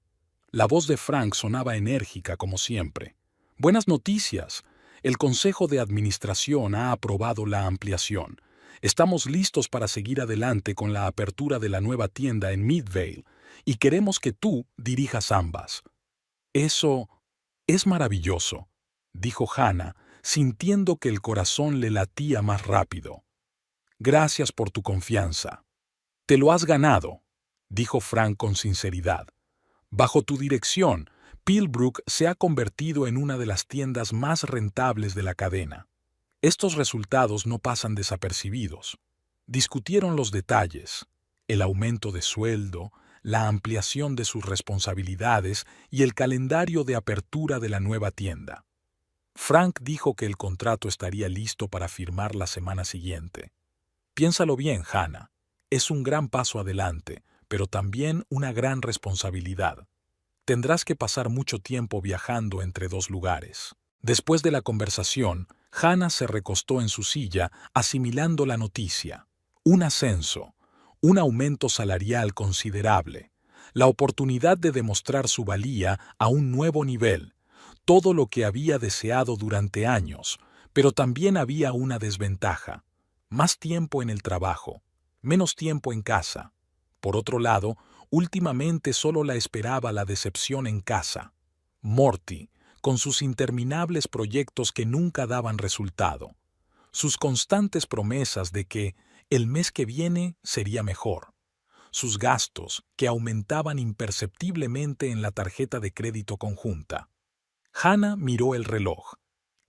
La voz de Frank sonaba enérgica como siempre. Buenas noticias. El Consejo de Administración ha aprobado la ampliación. Estamos listos para seguir adelante con la apertura de la nueva tienda en Midvale y queremos que tú dirijas ambas. Eso es maravilloso, dijo Hannah, sintiendo que el corazón le latía más rápido. Gracias por tu confianza. Te lo has ganado, dijo Frank con sinceridad. Bajo tu dirección, Pillbrook se ha convertido en una de las tiendas más rentables de la cadena. Estos resultados no pasan desapercibidos. Discutieron los detalles, el aumento de sueldo, la ampliación de sus responsabilidades y el calendario de apertura de la nueva tienda. Frank dijo que el contrato estaría listo para firmar la semana siguiente. Piénsalo bien, Hannah. Es un gran paso adelante, pero también una gran responsabilidad. Tendrás que pasar mucho tiempo viajando entre dos lugares. Después de la conversación, Hannah se recostó en su silla, asimilando la noticia. Un ascenso, un aumento salarial considerable, la oportunidad de demostrar su valía a un nuevo nivel, todo lo que había deseado durante años, pero también había una desventaja. Más tiempo en el trabajo, menos tiempo en casa. Por otro lado, últimamente solo la esperaba la decepción en casa. Morty, con sus interminables proyectos que nunca daban resultado. Sus constantes promesas de que el mes que viene sería mejor. Sus gastos, que aumentaban imperceptiblemente en la tarjeta de crédito conjunta. Hannah miró el reloj.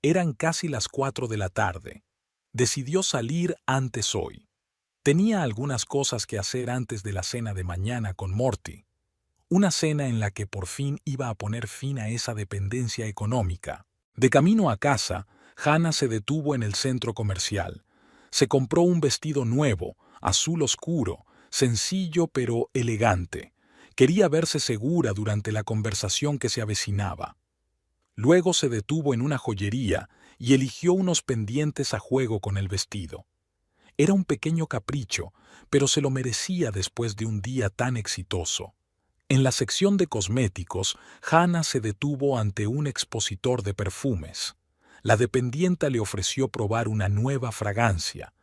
Eran casi las 4 de la tarde. Decidió salir antes hoy. Tenía algunas cosas que hacer antes de la cena de mañana con Morty. Una cena en la que por fin iba a poner fin a esa dependencia económica. De camino a casa, Hannah se detuvo en el centro comercial. Se compró un vestido nuevo, azul oscuro, sencillo pero elegante. Quería verse segura durante la conversación que se avecinaba. Luego se detuvo en una joyería y eligió unos pendientes a juego con el vestido. Era un pequeño capricho, pero se lo merecía después de un día tan exitoso. En la sección de cosméticos, Hannah se detuvo ante un expositor de perfumes. La dependienta le ofreció probar una nueva fragancia.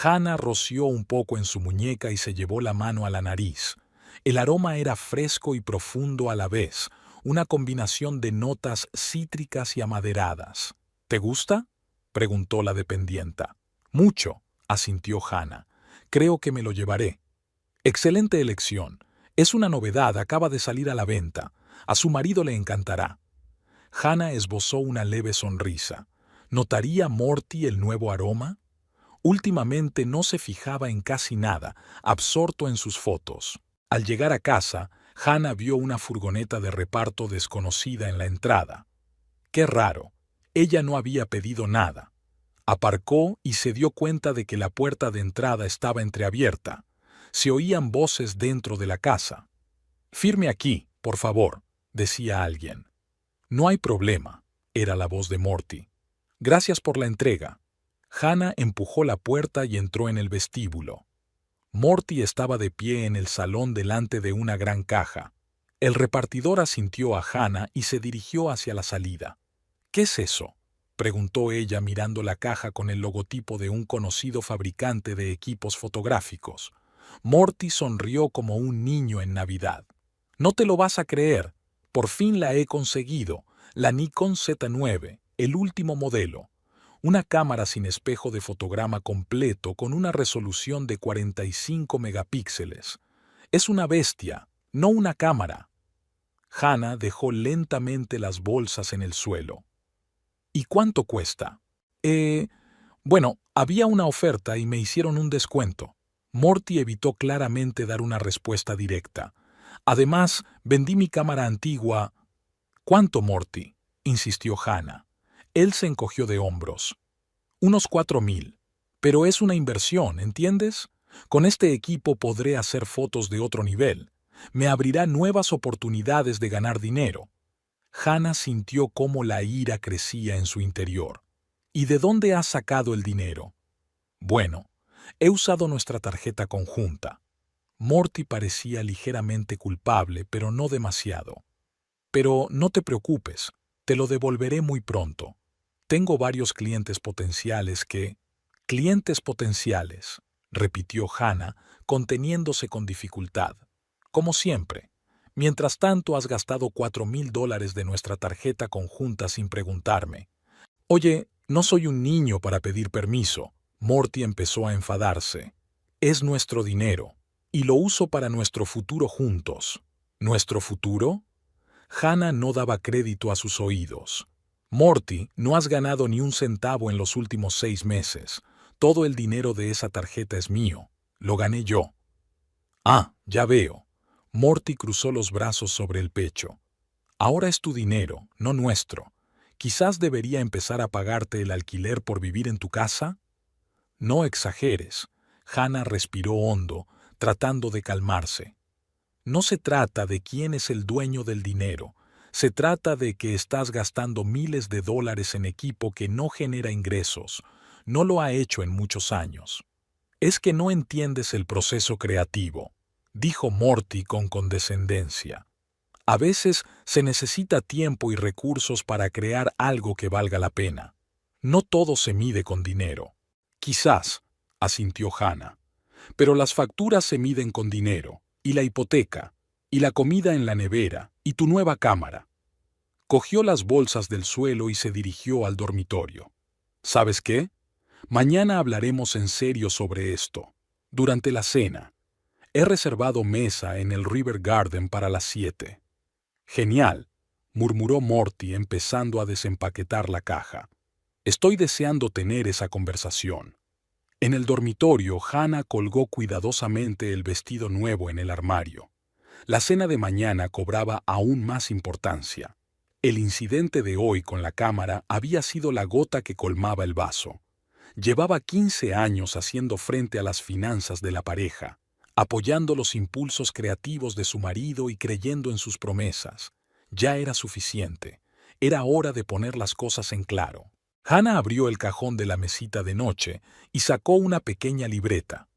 Hannah roció un poco en su muñeca y se llevó la mano a la nariz. El aroma era fresco y profundo a la vez, una combinación de notas cítricas y amaderadas. ¿Te gusta?, preguntó la dependienta. Mucho, asintió Hannah. Creo que me lo llevaré. Excelente elección. Es una novedad, acaba de salir a la venta. A su marido le encantará. Hannah esbozó una leve sonrisa. ¿Notaría Morty el nuevo aroma? Últimamente no se fijaba en casi nada, absorto en sus fotos. Al llegar a casa, Hannah vio una furgoneta de reparto desconocida en la entrada. Qué raro. Ella no había pedido nada. Aparcó y se dio cuenta de que la puerta de entrada estaba entreabierta. Se oían voces dentro de la casa. «Firme aquí, por favor», decía alguien. «No hay problema», era la voz de Morty. «Gracias por la entrega». Hannah empujó la puerta y entró en el vestíbulo. Morty estaba de pie en el salón delante de una gran caja. El repartidor asintió a Hannah y se dirigió hacia la salida. «¿Qué es eso?», preguntó ella mirando la caja con el logotipo de un conocido fabricante de equipos fotográficos. Morty sonrió como un niño en Navidad. «No te lo vas a creer. Por fin la he conseguido. La Nikon Z9, el último modelo. Una cámara sin espejo de fotograma completo con una resolución de 45 megapíxeles. Es una bestia, no una cámara». Hannah dejó lentamente las bolsas en el suelo. «¿Y cuánto cuesta?» Bueno, había una oferta y me hicieron un descuento». Morty evitó claramente dar una respuesta directa. «Además, vendí mi cámara antigua». «¿Cuánto, Morty?», insistió Hannah. Él se encogió de hombros. «Unos 4,000. Pero es una inversión, ¿entiendes? Con este equipo podré hacer fotos de otro nivel. Me abrirá nuevas oportunidades de ganar dinero». Hannah sintió cómo la ira crecía en su interior. «¿Y de dónde has sacado el dinero?» «Bueno, he usado nuestra tarjeta conjunta». Morty parecía ligeramente culpable, pero no demasiado. «Pero no te preocupes, te lo devolveré muy pronto. Tengo varios clientes potenciales que...» «Clientes potenciales», repitió Hannah, conteniéndose con dificultad. «Como siempre. Mientras tanto has gastado $4,000 de nuestra tarjeta conjunta sin preguntarme». «Oye, no soy un niño para pedir permiso». Morty empezó a enfadarse. «Es nuestro dinero, y lo uso para nuestro futuro juntos». «¿Nuestro futuro?». Hannah no daba crédito a sus oídos. «Morty, no has ganado ni un centavo en los últimos 6 meses. Todo el dinero de esa tarjeta es mío. Lo gané yo». «Ah, ya veo». Morty cruzó los brazos sobre el pecho. «Ahora es tu dinero, no nuestro. Quizás debería empezar a pagarte el alquiler por vivir en tu casa». «No exageres». Hannah respiró hondo, tratando de calmarse. «No se trata de quién es el dueño del dinero. Se trata de que estás gastando miles de dólares en equipo que no genera ingresos. No lo ha hecho en muchos años. Es que no entiendes el proceso creativo», dijo Morty con condescendencia. «A veces se necesita tiempo y recursos para crear algo que valga la pena. No todo se mide con dinero». «Quizás», asintió Hannah. «Pero las facturas se miden con dinero, y la hipoteca, y la comida en la nevera, y tu nueva cámara». Cogió las bolsas del suelo y se dirigió al dormitorio. «¿Sabes qué? Mañana hablaremos en serio sobre esto. Durante la cena. He reservado mesa en el River Garden para las 7. «Genial», murmuró Morty empezando a desempaquetar la caja. «Estoy deseando tener esa conversación». En el dormitorio, Hannah colgó cuidadosamente el vestido nuevo en el armario. La cena de mañana cobraba aún más importancia. El incidente de hoy con la cámara había sido la gota que colmaba el vaso. Llevaba 15 años haciendo frente a las finanzas de la pareja, apoyando los impulsos creativos de su marido y creyendo en sus promesas. Ya era suficiente. Era hora de poner las cosas en claro. Hannah abrió el cajón de la mesita de noche y sacó una pequeña libreta.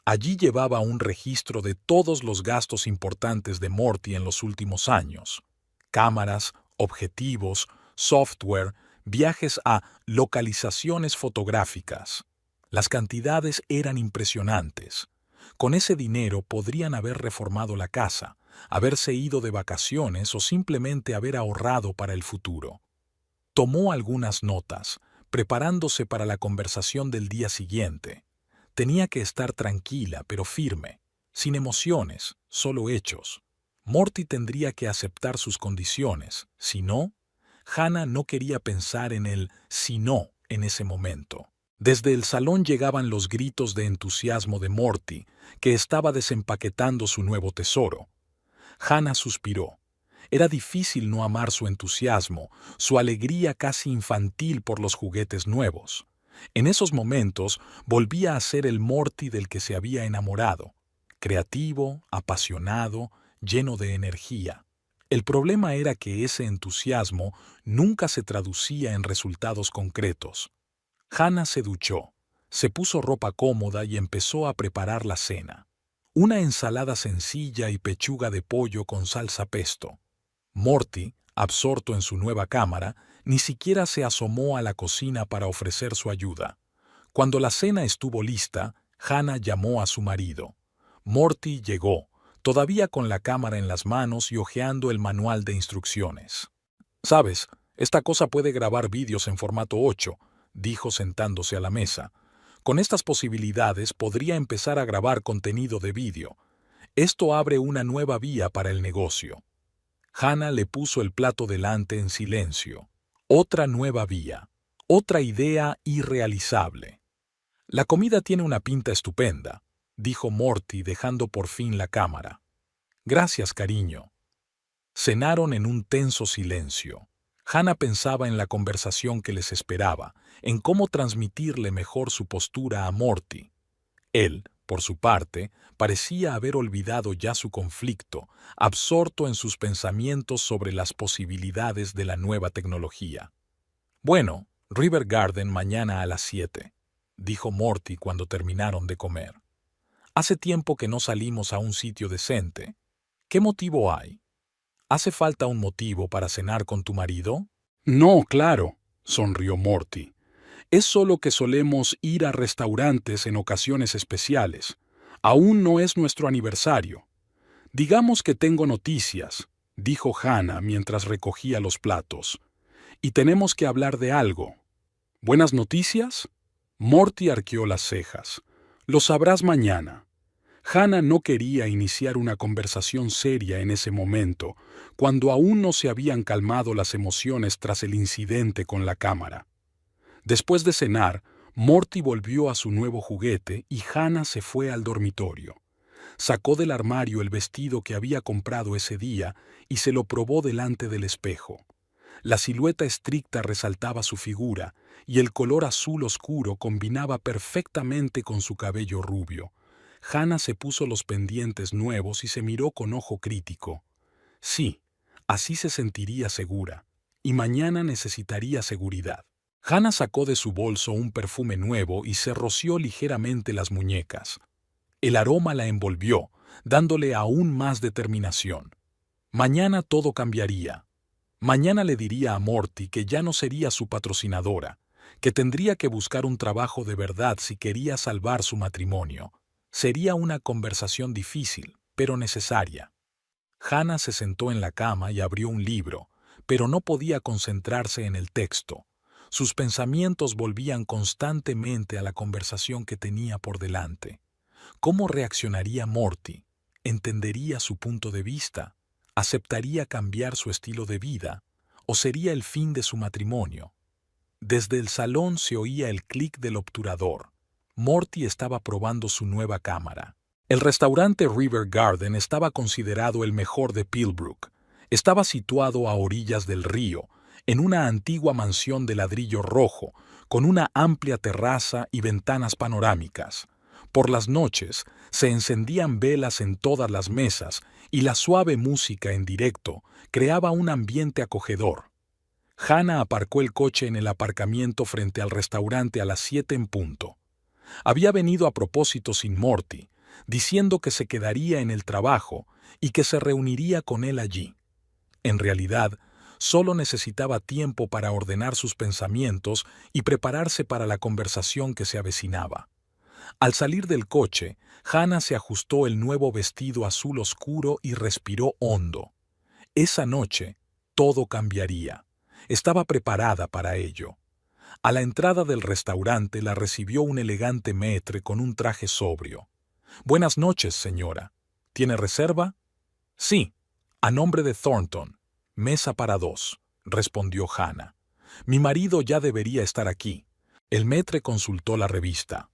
Allí llevaba un registro de todos los gastos importantes de Morty en los últimos años. Cámaras, objetivos, software, viajes a localizaciones fotográficas. Las cantidades eran impresionantes. Con ese dinero podrían haber reformado la casa, haberse ido de vacaciones o simplemente haber ahorrado para el futuro. Tomó algunas notas, preparándose para la conversación del día siguiente. Tenía que estar tranquila, pero firme, sin emociones, solo hechos. Morty tendría que aceptar sus condiciones. Si no, Hannah no quería pensar en el si no en ese momento. Desde el salón llegaban los gritos de entusiasmo de Morty, que estaba desempaquetando su nuevo tesoro. Hannah suspiró. Era difícil no amar su entusiasmo, su alegría casi infantil por los juguetes nuevos. En esos momentos volvía a ser el Morty del que se había enamorado, creativo, apasionado, lleno de energía. El problema era que ese entusiasmo nunca se traducía en resultados concretos. Hannah se duchó, se puso ropa cómoda y empezó a preparar la cena. Una ensalada sencilla y pechuga de pollo con salsa pesto. Morty, absorto en su nueva cámara, ni siquiera se asomó a la cocina para ofrecer su ayuda. Cuando la cena estuvo lista, Hannah llamó a su marido. Morty llegó, todavía con la cámara en las manos y hojeando el manual de instrucciones. «Sabes, esta cosa puede grabar vídeos en formato 8», dijo sentándose a la mesa. «Con estas posibilidades podría empezar a grabar contenido de vídeo. Esto abre una nueva vía para el negocio». Hannah le puso el plato delante en silencio. Otra nueva vía, otra idea irrealizable. «La comida tiene una pinta estupenda», dijo Morty dejando por fin la cámara. «Gracias, cariño». Cenaron en un tenso silencio. Hannah pensaba en la conversación que les esperaba, en cómo transmitirle mejor su postura a Morty. Él, por su parte, parecía haber olvidado ya su conflicto, absorto en sus pensamientos sobre las posibilidades de la nueva tecnología. «Bueno, River Garden mañana a las 7», dijo Morty cuando terminaron de comer. «Hace tiempo que no salimos a un sitio decente. ¿Qué motivo hay? ¿Hace falta un motivo para cenar con tu marido?» «No, claro», sonrió Morty. «Es solo que solemos ir a restaurantes en ocasiones especiales. Aún no es nuestro aniversario». «Digamos que tengo noticias», dijo Hannah mientras recogía los platos. «Y tenemos que hablar de algo». «¿Buenas noticias?» Morty arqueó las cejas. «Lo sabrás mañana». Hannah no quería iniciar una conversación seria en ese momento, cuando aún no se habían calmado las emociones tras el incidente con la cámara. Después de cenar, Morty volvió a su nuevo juguete y Hannah se fue al dormitorio. Sacó del armario el vestido que había comprado ese día y se lo probó delante del espejo. La silueta estricta resaltaba su figura y el color azul oscuro combinaba perfectamente con su cabello rubio. Hannah se puso los pendientes nuevos y se miró con ojo crítico. Sí, así se sentiría segura, y mañana necesitaría seguridad. Hannah sacó de su bolso un perfume nuevo y se roció ligeramente las muñecas. El aroma la envolvió, dándole aún más determinación. Mañana todo cambiaría. Mañana le diría a Morty que ya no sería su patrocinadora, que tendría que buscar un trabajo de verdad si quería salvar su matrimonio. Sería una conversación difícil, pero necesaria. Hannah se sentó en la cama y abrió un libro, pero no podía concentrarse en el texto. Sus pensamientos volvían constantemente a la conversación que tenía por delante. ¿Cómo reaccionaría Morty? ¿Entendería su punto de vista? ¿Aceptaría cambiar su estilo de vida? ¿O sería el fin de su matrimonio? Desde el salón se oía el clic del obturador. Morty estaba probando su nueva cámara. El restaurante River Garden estaba considerado el mejor de Pillbrook. Estaba situado a orillas del río, en una antigua mansión de ladrillo rojo, con una amplia terraza y ventanas panorámicas. Por las noches se encendían velas en todas las mesas y la suave música en directo creaba un ambiente acogedor. Hannah aparcó el coche en el aparcamiento frente al restaurante a las 7 en punto. Había venido a propósito sin Morty, diciendo que se quedaría en el trabajo y que se reuniría con él allí. En realidad, solo necesitaba tiempo para ordenar sus pensamientos y prepararse para la conversación que se avecinaba. Al salir del coche, Hannah se ajustó el nuevo vestido azul oscuro y respiró hondo. Esa noche, todo cambiaría. Estaba preparada para ello. A la entrada del restaurante la recibió un elegante maître con un traje sobrio. «Buenas noches, señora. ¿Tiene reserva?» «Sí, a nombre de Thornton. Mesa para 2», respondió Hannah. «Mi marido ya debería estar aquí». El maître consultó la revista.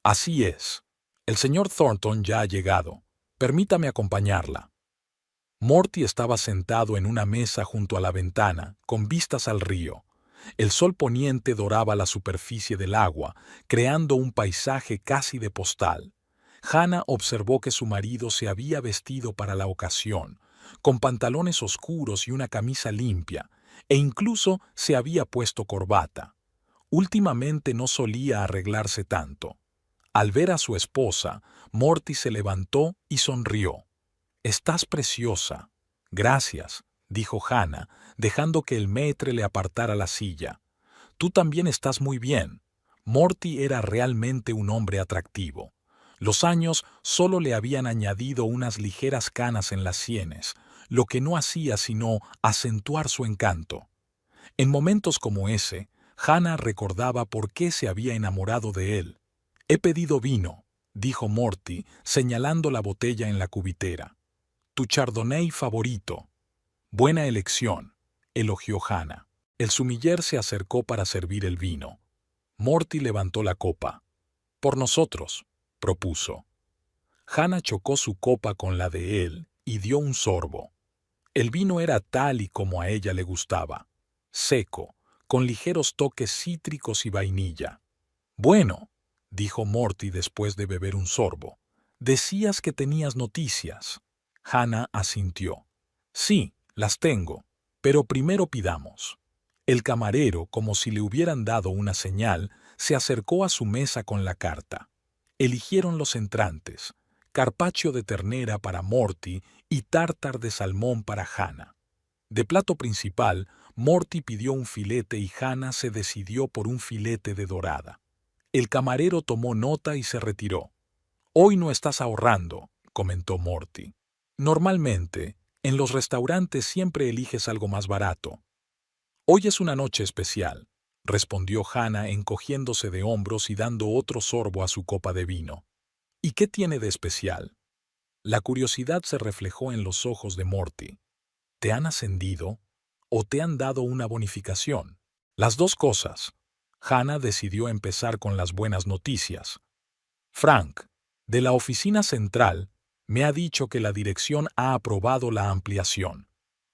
«Así es. El señor Thornton ya ha llegado. Permítame acompañarla». Morty estaba sentado en una mesa junto a la ventana, con vistas al río. El sol poniente doraba la superficie del agua, creando un paisaje casi de postal. Hannah observó que su marido se había vestido para la ocasión, con pantalones oscuros y una camisa limpia, e incluso se había puesto corbata. Últimamente no solía arreglarse tanto. Al ver a su esposa, Morty se levantó y sonrió. «Estás preciosa». «Gracias», dijo Hannah, dejando que el maître le apartara la silla. «Tú también estás muy bien». Morty era realmente un hombre atractivo. Los años solo le habían añadido unas ligeras canas en las sienes, lo que no hacía sino acentuar su encanto. En momentos como ese, Hannah recordaba por qué se había enamorado de él. «He pedido vino», dijo Morty, señalando la botella en la cubitera. «Tu chardonnay favorito». «Buena elección», elogió Hannah. El sumiller se acercó para servir el vino. Morty levantó la copa. «Por nosotros», propuso. Hannah chocó su copa con la de él y dio un sorbo. El vino era tal y como a ella le gustaba, seco, con ligeros toques cítricos y vainilla. «Bueno», dijo Morty después de beber un sorbo, «decías que tenías noticias». Hannah asintió. «Sí, las tengo, pero primero pidamos». El camarero, como si le hubieran dado una señal, se acercó a su mesa con la carta. Eligieron los entrantes, carpaccio de ternera para Morty y tártar de salmón para Hannah. De plato principal, Morty pidió un filete y Hannah se decidió por un filete de dorada. El camarero tomó nota y se retiró. «Hoy no estás ahorrando», comentó Morty. «Normalmente, en los restaurantes siempre eliges algo más barato». «Hoy es una noche especial», respondió Hannah encogiéndose de hombros y dando otro sorbo a su copa de vino. «¿Y qué tiene de especial?» La curiosidad se reflejó en los ojos de Morty. «¿Te han ascendido o te han dado una bonificación?» «Las dos cosas». Hannah decidió empezar con las buenas noticias. «Frank, de la oficina central, me ha dicho que la dirección ha aprobado la ampliación.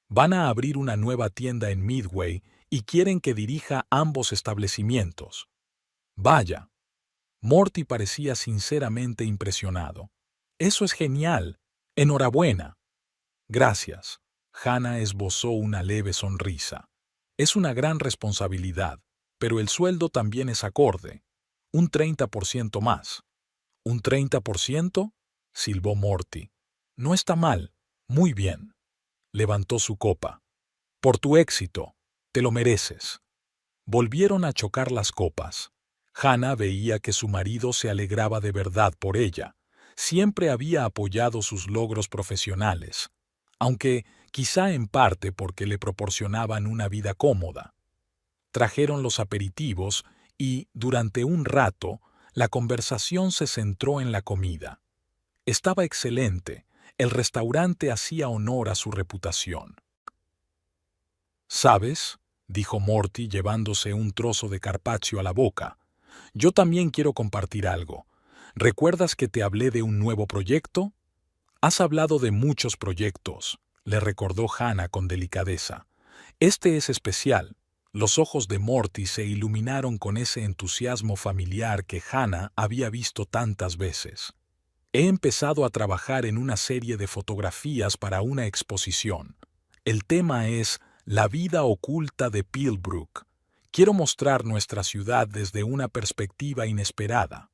Van a abrir una nueva tienda en Midway y quieren que dirija ambos establecimientos». «Vaya». Morty parecía sinceramente impresionado. «Eso es genial. Enhorabuena». «Gracias». Hannah esbozó una leve sonrisa. «Es una gran responsabilidad, pero el sueldo también es acorde. Un 30% más». «¿Un 30%?» silbó Morty. «No está mal. Muy bien». Levantó su copa. «Por tu éxito. Te lo mereces». Volvieron a chocar las copas. Hannah veía que su marido se alegraba de verdad por ella. Siempre había apoyado sus logros profesionales, aunque quizá en parte porque le proporcionaban una vida cómoda. Trajeron los aperitivos y, durante un rato, la conversación se centró en la comida. Estaba excelente. El restaurante hacía honor a su reputación. «¿Sabes?», dijo Morty llevándose un trozo de carpaccio a la boca. «Yo también quiero compartir algo. ¿Recuerdas que te hablé de un nuevo proyecto?» «Has hablado de muchos proyectos», le recordó Hannah con delicadeza. «Este es especial». Los ojos de Morty se iluminaron con ese entusiasmo familiar que Hannah había visto tantas veces. «He empezado a trabajar en una serie de fotografías para una exposición. El tema es La vida oculta de Pillbrook. Quiero mostrar nuestra ciudad desde una perspectiva inesperada.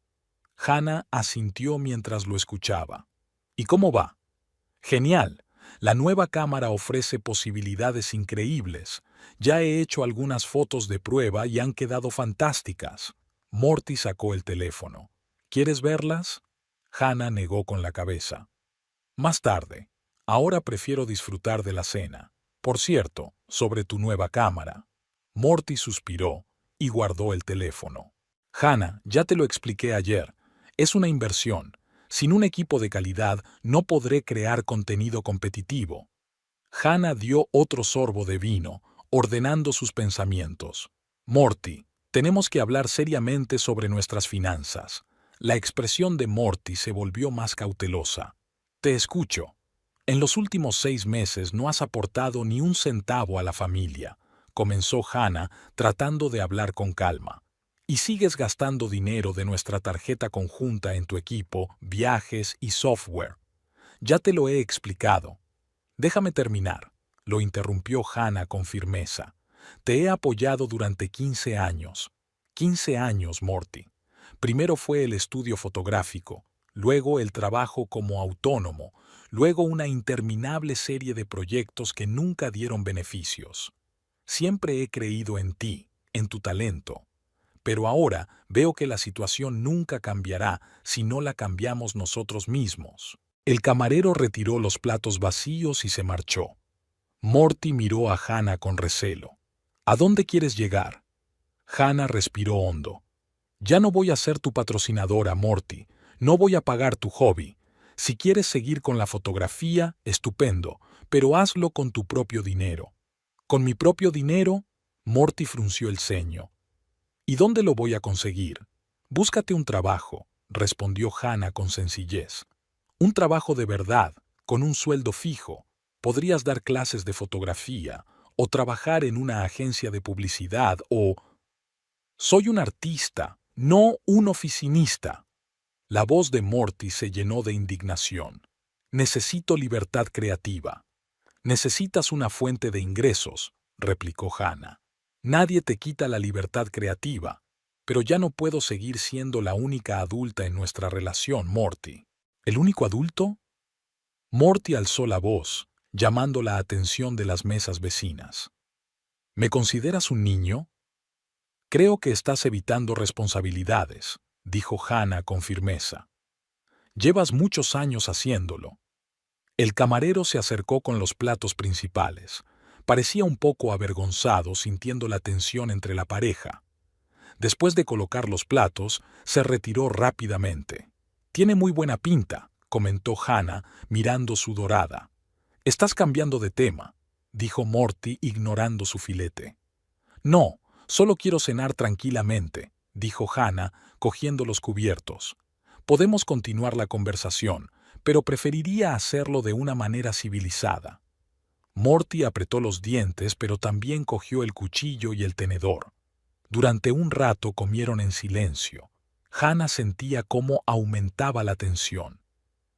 Hannah asintió mientras lo escuchaba. ¿Y cómo va? Genial. La nueva cámara ofrece posibilidades increíbles. Ya he hecho algunas fotos de prueba y han quedado fantásticas. Morty sacó el teléfono. ¿Quieres verlas? Hannah negó con la cabeza. Más tarde. Ahora prefiero disfrutar de la cena. Por cierto, sobre tu nueva cámara. Morty suspiró y guardó el teléfono. Hannah, ya te lo expliqué ayer. Es una inversión. Sin un equipo de calidad no podré crear contenido competitivo. Hannah dio otro sorbo de vino, ordenando sus pensamientos. Morty, tenemos que hablar seriamente sobre nuestras finanzas. La expresión de Morty se volvió más cautelosa. Te escucho. En los últimos 6 meses no has aportado ni un centavo a la familia, comenzó Hannah tratando de hablar con calma. Y sigues gastando dinero de nuestra tarjeta conjunta en tu equipo, viajes y software. Ya te lo he explicado. Déjame terminar, lo interrumpió Hannah con firmeza. Te he apoyado durante 15 años. 15 años, Morty. Primero fue el estudio fotográfico, luego el trabajo como autónomo, luego una interminable serie de proyectos que nunca dieron beneficios. Siempre he creído en ti, en tu talento. Pero ahora veo que la situación nunca cambiará si no la cambiamos nosotros mismos. El camarero retiró los platos vacíos y se marchó. Morty miró a Hannah con recelo. ¿A dónde quieres llegar? Hannah respiró hondo. Ya no voy a ser tu patrocinadora, Morty. No voy a pagar tu hobby. Si quieres seguir con la fotografía, estupendo, pero hazlo con tu propio dinero. ¿Con mi propio dinero? Morty frunció el ceño. ¿Y dónde lo voy a conseguir? Búscate un trabajo, respondió Hannah con sencillez. Un trabajo de verdad, con un sueldo fijo. Podrías dar clases de fotografía, o trabajar en una agencia de publicidad, o... Soy un artista, no un oficinista. La voz de Morty se llenó de indignación. Necesito libertad creativa. Necesitas una fuente de ingresos, replicó Hannah. Nadie te quita la libertad creativa, pero ya no puedo seguir siendo la única adulta en nuestra relación, Morty. ¿El único adulto? Morty alzó la voz, llamando la atención de las mesas vecinas. ¿Me consideras un niño? Creo que estás evitando responsabilidades, dijo Hannah con firmeza. Llevas muchos años haciéndolo. El camarero se acercó con los platos principales. Parecía un poco avergonzado sintiendo la tensión entre la pareja. Después de colocar los platos, se retiró rápidamente. Tiene muy buena pinta, comentó Hannah, mirando su dorada. Estás cambiando de tema, dijo Morty, ignorando su filete. No, solo quiero cenar tranquilamente, dijo Hannah, cogiendo los cubiertos. Podemos continuar la conversación, pero preferiría hacerlo de una manera civilizada. Morty apretó los dientes, pero también cogió el cuchillo y el tenedor. Durante un rato comieron en silencio. Hannah sentía cómo aumentaba la tensión.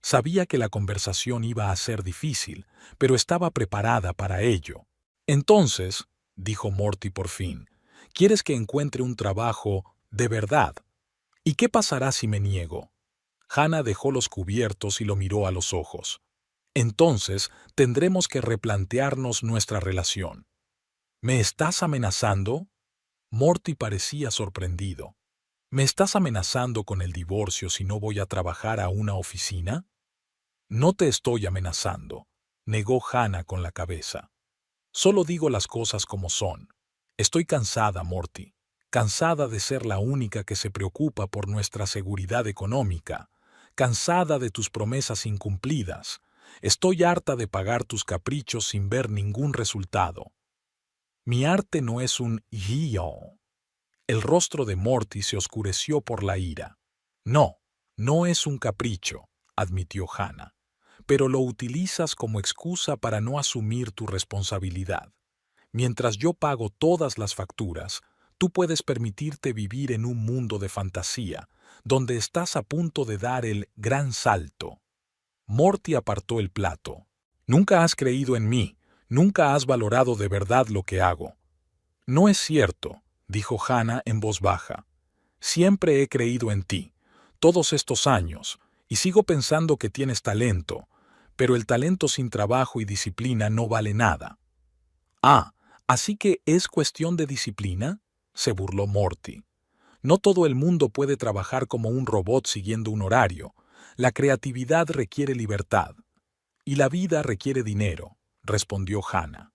Sabía que la conversación iba a ser difícil, pero estaba preparada para ello. Entonces, dijo Morty por fin, ¿quieres que encuentre un trabajo de verdad? ¿Y qué pasará si me niego? Hannah dejó los cubiertos y lo miró a los ojos. Entonces tendremos que replantearnos nuestra relación. ¿Me estás amenazando? Morty parecía sorprendido. ¿Me estás amenazando con el divorcio si no voy a trabajar a una oficina? No te estoy amenazando, negó Hannah con la cabeza. Solo digo las cosas como son. Estoy cansada, Morty. Cansada de ser la única que se preocupa por nuestra seguridad económica. Cansada de tus promesas incumplidas. Estoy harta de pagar tus caprichos sin ver ningún resultado. Mi arte no es un guión. El rostro de Morty se oscureció por la ira. No, no es un capricho, admitió Hannah, pero lo utilizas como excusa para no asumir tu responsabilidad. Mientras yo pago todas las facturas, tú puedes permitirte vivir en un mundo de fantasía, donde estás a punto de dar el gran salto. Morty apartó el plato. Nunca has creído en mí. Nunca has valorado de verdad lo que hago. No es cierto, dijo Hannah en voz baja. Siempre he creído en ti, todos estos años, y sigo pensando que tienes talento, pero el talento sin trabajo y disciplina no vale nada. Ah, ¿así que es cuestión de disciplina?, se burló Morty. No todo el mundo puede trabajar como un robot siguiendo un horario. La creatividad requiere libertad. Y la vida requiere dinero, respondió Hannah.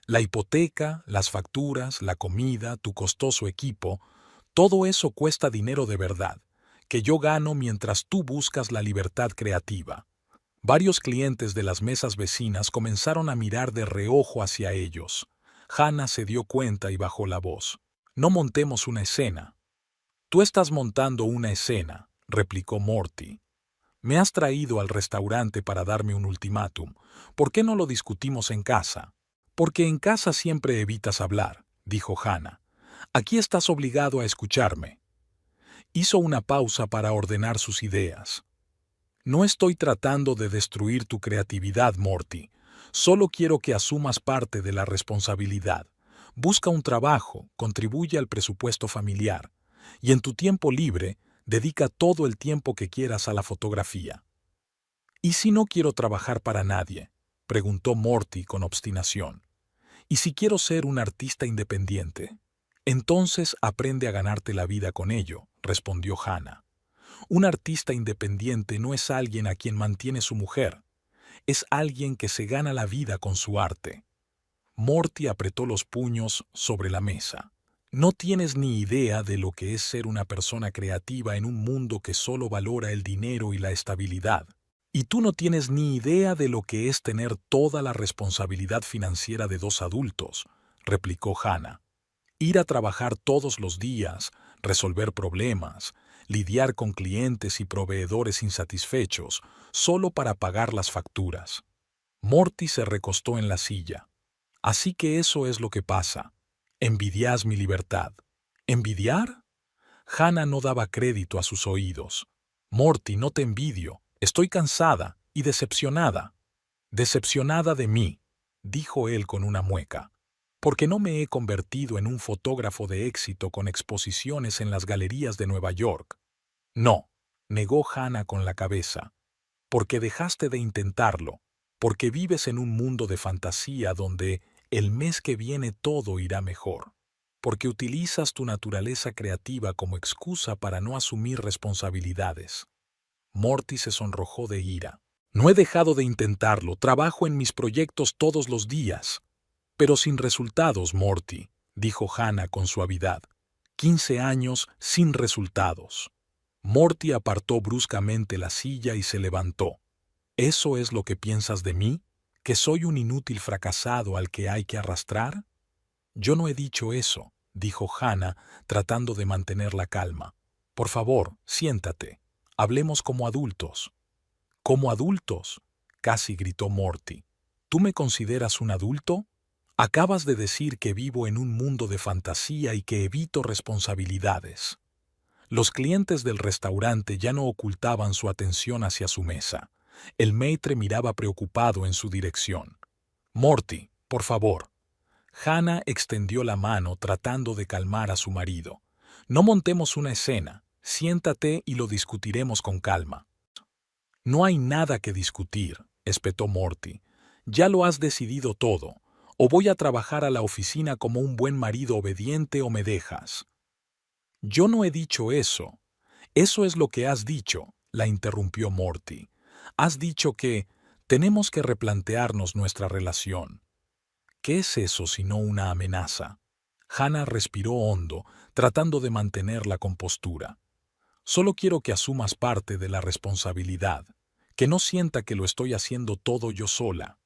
La hipoteca, las facturas, la comida, tu costoso equipo, todo eso cuesta dinero de verdad, que yo gano mientras tú buscas la libertad creativa. Varios clientes de las mesas vecinas comenzaron a mirar de reojo hacia ellos. Hannah se dio cuenta y bajó la voz. No montemos una escena. Tú estás montando una escena, replicó Morty. Me has traído al restaurante para darme un ultimátum. ¿Por qué no lo discutimos en casa? Porque en casa siempre evitas hablar, dijo Hannah. Aquí estás obligado a escucharme. Hizo una pausa para ordenar sus ideas. No estoy tratando de destruir tu creatividad, Morty. Solo quiero que asumas parte de la responsabilidad. Busca un trabajo, contribuye al presupuesto familiar. Y en tu tiempo libre, dedica todo el tiempo que quieras a la fotografía. ¿Y si no quiero trabajar para nadie?, preguntó Morty con obstinación. ¿Y si quiero ser un artista independiente? Entonces aprende a ganarte la vida con ello, respondió Hannah. Un artista independiente no es alguien a quien mantiene su mujer, es alguien que se gana la vida con su arte. Morty apretó los puños sobre la mesa. No tienes ni idea de lo que es ser una persona creativa en un mundo que solo valora el dinero y la estabilidad. Y tú no tienes ni idea de lo que es tener toda la responsabilidad financiera de dos adultos, replicó Hannah. Ir a trabajar todos los días, resolver problemas, lidiar con clientes y proveedores insatisfechos, solo para pagar las facturas. Morty se recostó en la silla. Así que eso es lo que pasa. Envidias mi libertad. ¿Envidiar? Hannah no daba crédito a sus oídos. Morty, no te envidio. Estoy cansada y decepcionada. Decepcionada de mí, dijo él con una mueca. Porque no me he convertido en un fotógrafo de éxito con exposiciones en las galerías de Nueva York. No, negó Hannah con la cabeza. Porque dejaste de intentarlo. Porque vives en un mundo de fantasía donde el mes que viene todo irá mejor. Porque utilizas tu naturaleza creativa como excusa para no asumir responsabilidades. Morty se sonrojó de ira. No he dejado de intentarlo, trabajo en mis proyectos todos los días. Pero sin resultados, Morty, dijo Hannah con suavidad. 15 años sin resultados. Morty apartó bruscamente la silla y se levantó. ¿Eso es lo que piensas de mí? ¿Que soy un inútil fracasado al que hay que arrastrar? Yo no he dicho eso, dijo Hannah, tratando de mantener la calma. Por favor, siéntate. Hablemos como adultos. ¿Como adultos?, casi gritó Morty. ¿Tú me consideras un adulto? Acabas de decir que vivo en un mundo de fantasía y que evito responsabilidades. Los clientes del restaurante ya no ocultaban su atención hacia su mesa. El maître miraba preocupado en su dirección. Morty, por favor. Hannah extendió la mano tratando de calmar a su marido. No montemos una escena. Siéntate y lo discutiremos con calma. No hay nada que discutir, espetó Morty. Ya lo has decidido todo. O voy a trabajar a la oficina como un buen marido obediente o me dejas. Yo no he dicho eso. Eso es lo que has dicho, la interrumpió Morty. Has dicho que tenemos que replantearnos nuestra relación. ¿Qué es eso sino una amenaza? Hannah respiró hondo, tratando de mantener la compostura. Solo quiero que asumas parte de la responsabilidad, que no sienta que lo estoy haciendo todo yo sola.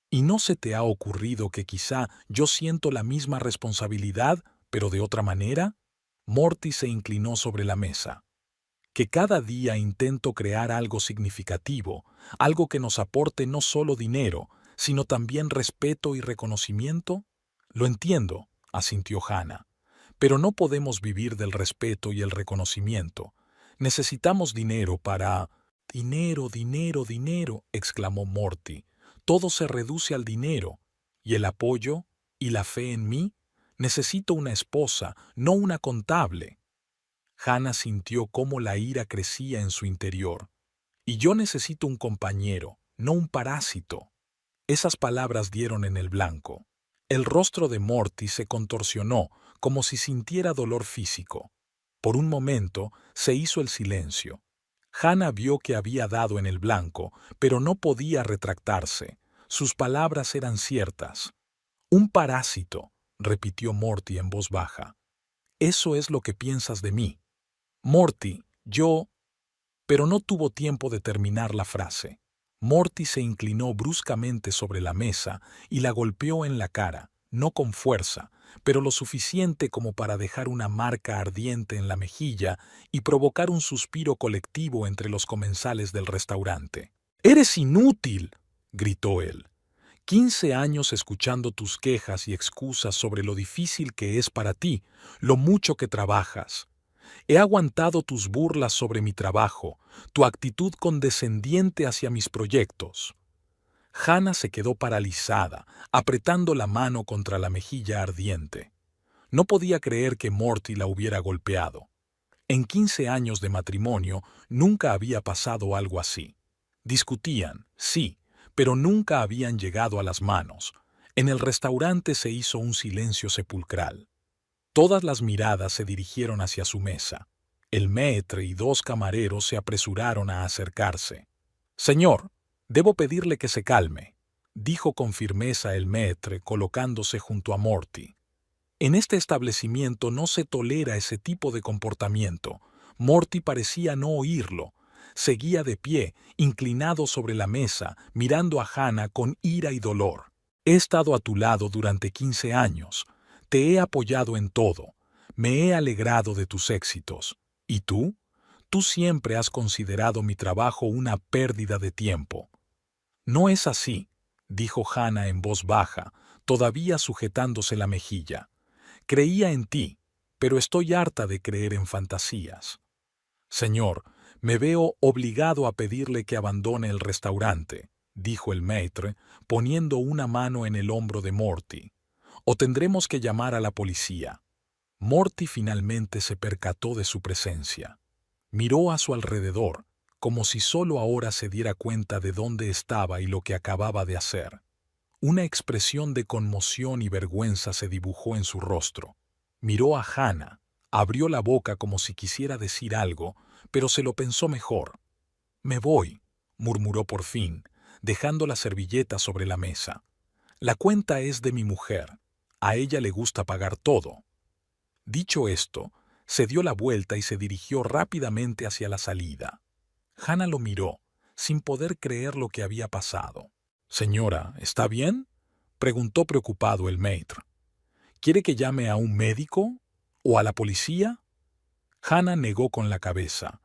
¿Y no se te ha ocurrido que quizá yo siento la misma responsabilidad, pero de otra manera? Morty se inclinó sobre la mesa. Que cada día intento crear algo significativo, algo que nos aporte no solo dinero, sino también respeto y reconocimiento. Lo entiendo, asintió Hannah. Pero no podemos vivir del respeto y el reconocimiento. Necesitamos dinero para... Dinero, dinero, dinero, exclamó Morty. Todo se reduce al dinero. ¿Y el apoyo? ¿Y la fe en mí? Necesito una esposa, no una contable. Hannah sintió cómo la ira crecía en su interior. Y yo necesito un compañero, no un parásito. Esas palabras dieron en el blanco. El rostro de Morty se contorsionó como si sintiera dolor físico. Por un momento se hizo el silencio. Hannah vio que había dado en el blanco, pero no podía retractarse. Sus palabras eran ciertas. Un parásito, repitió Morty en voz baja. Eso es lo que piensas de mí. Morty, yo... Pero no tuvo tiempo de terminar la frase. Morty se inclinó bruscamente sobre la mesa y la golpeó en la cara, no con fuerza, pero lo suficiente como para dejar una marca ardiente en la mejilla y provocar un suspiro colectivo entre los comensales del restaurante. «¡Eres inútil!», gritó él. 15 años escuchando tus quejas y excusas sobre lo difícil que es para ti, lo mucho que trabajas. He aguantado tus burlas sobre mi trabajo, tu actitud condescendiente hacia mis proyectos. Hannah se quedó paralizada, apretando la mano contra la mejilla ardiente. No podía creer que Morty la hubiera golpeado. En 15 años de matrimonio nunca había pasado algo así. Discutían, sí, pero nunca habían llegado a las manos. En el restaurante se hizo un silencio sepulcral. Todas las miradas se dirigieron hacia su mesa. El maître y 2 camareros se apresuraron a acercarse. «Señor, debo pedirle que se calme», dijo con firmeza el maître colocándose junto a Morty. «En este establecimiento no se tolera ese tipo de comportamiento». Morty parecía no oírlo. Seguía de pie, inclinado sobre la mesa, mirando a Hannah con ira y dolor. «He estado a tu lado durante 15 años. Te he apoyado en todo. Me he alegrado de tus éxitos. ¿Y tú? Tú siempre has considerado mi trabajo una pérdida de tiempo». «No es así», dijo Hannah en voz baja, todavía sujetándose la mejilla. «Creía en ti, pero estoy harta de creer en fantasías. Señor, me veo obligado a pedirle que abandone el restaurante», dijo el maître, poniendo una mano en el hombro de Morty. «O tendremos que llamar a la policía». Morty finalmente se percató de su presencia. Miró a su alrededor, como si solo ahora se diera cuenta de dónde estaba y lo que acababa de hacer. Una expresión de conmoción y vergüenza se dibujó en su rostro. Miró a Hannah, abrió la boca como si quisiera decir algo, pero se lo pensó mejor. «Me voy», murmuró por fin, dejando la servilleta sobre la mesa. «La cuenta es de mi mujer. A ella le gusta pagar todo». Dicho esto, se dio la vuelta y se dirigió rápidamente hacia la salida. Hannah lo miró, sin poder creer lo que había pasado. «Señora, ¿está bien?», preguntó preocupado el maître. «¿Quiere que llame a un médico? ¿O a la policía?». Hannah negó con la cabeza.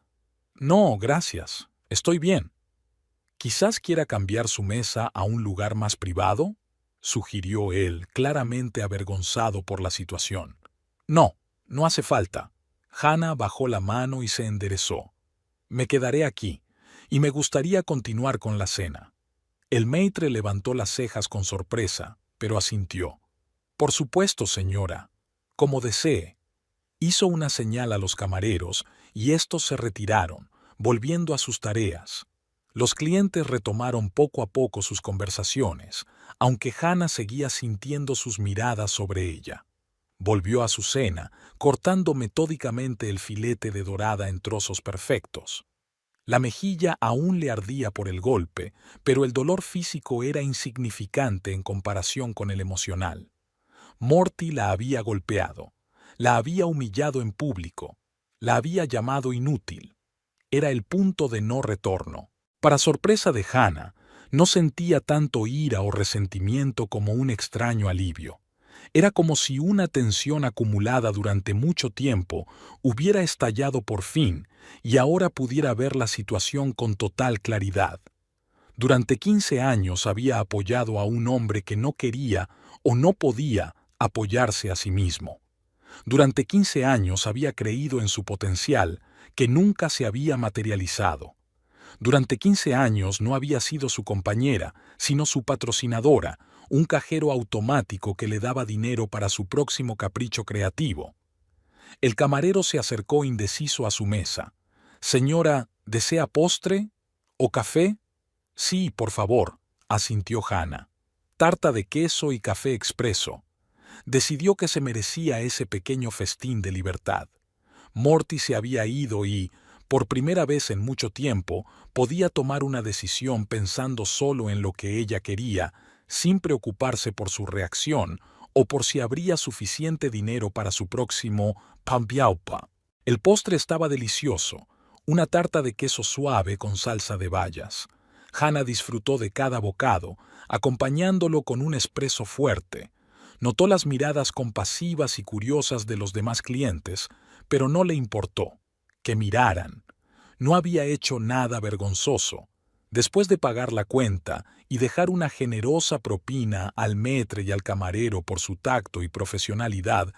«No, gracias. Estoy bien». «Quizás quiera cambiar su mesa a un lugar más privado», sugirió él, claramente avergonzado por la situación. «No, no hace falta». Hannah bajó la mano y se enderezó. «Me quedaré aquí, y me gustaría continuar con la cena». El maître levantó las cejas con sorpresa, pero asintió. «Por supuesto, señora. Como desee». Hizo una señal a los camareros y estos se retiraron, volviendo a sus tareas. Los clientes retomaron poco a poco sus conversaciones, aunque Hannah seguía sintiendo sus miradas sobre ella. Volvió a su cena, cortando metódicamente el filete de dorada en trozos perfectos. La mejilla aún le ardía por el golpe, pero el dolor físico era insignificante en comparación con el emocional. Morty la había golpeado, la había humillado en público, la había llamado inútil. Era el punto de no retorno. Para sorpresa de Hannah, no sentía tanto ira o resentimiento como un extraño alivio. Era como si una tensión acumulada durante mucho tiempo hubiera estallado por fin y ahora pudiera ver la situación con total claridad. Durante 15 años había apoyado a un hombre que no quería o no podía apoyarse a sí mismo. Durante 15 años había creído en su potencial, que nunca se había materializado. Durante 15 años no había sido su compañera, sino su patrocinadora, un cajero automático que le daba dinero para su próximo capricho creativo. El camarero se acercó indeciso a su mesa. «Señora, ¿desea postre? ¿O café?» «Sí, por favor», asintió Hannah. «Tarta de queso y café expreso». Decidió que se merecía ese pequeño festín de libertad. Morty se había ido y, por primera vez en mucho tiempo, podía tomar una decisión pensando solo en lo que ella quería, sin preocuparse por su reacción o por si habría suficiente dinero para su próximo pampiaupa. El postre estaba delicioso, una tarta de queso suave con salsa de bayas. Hannah disfrutó de cada bocado, acompañándolo con un espresso fuerte. Notó las miradas compasivas y curiosas de los demás clientes, pero no le importó. Que miraran. No había hecho nada vergonzoso. Después de pagar la cuenta y dejar una generosa propina al maître y al camarero por su tacto y profesionalidad,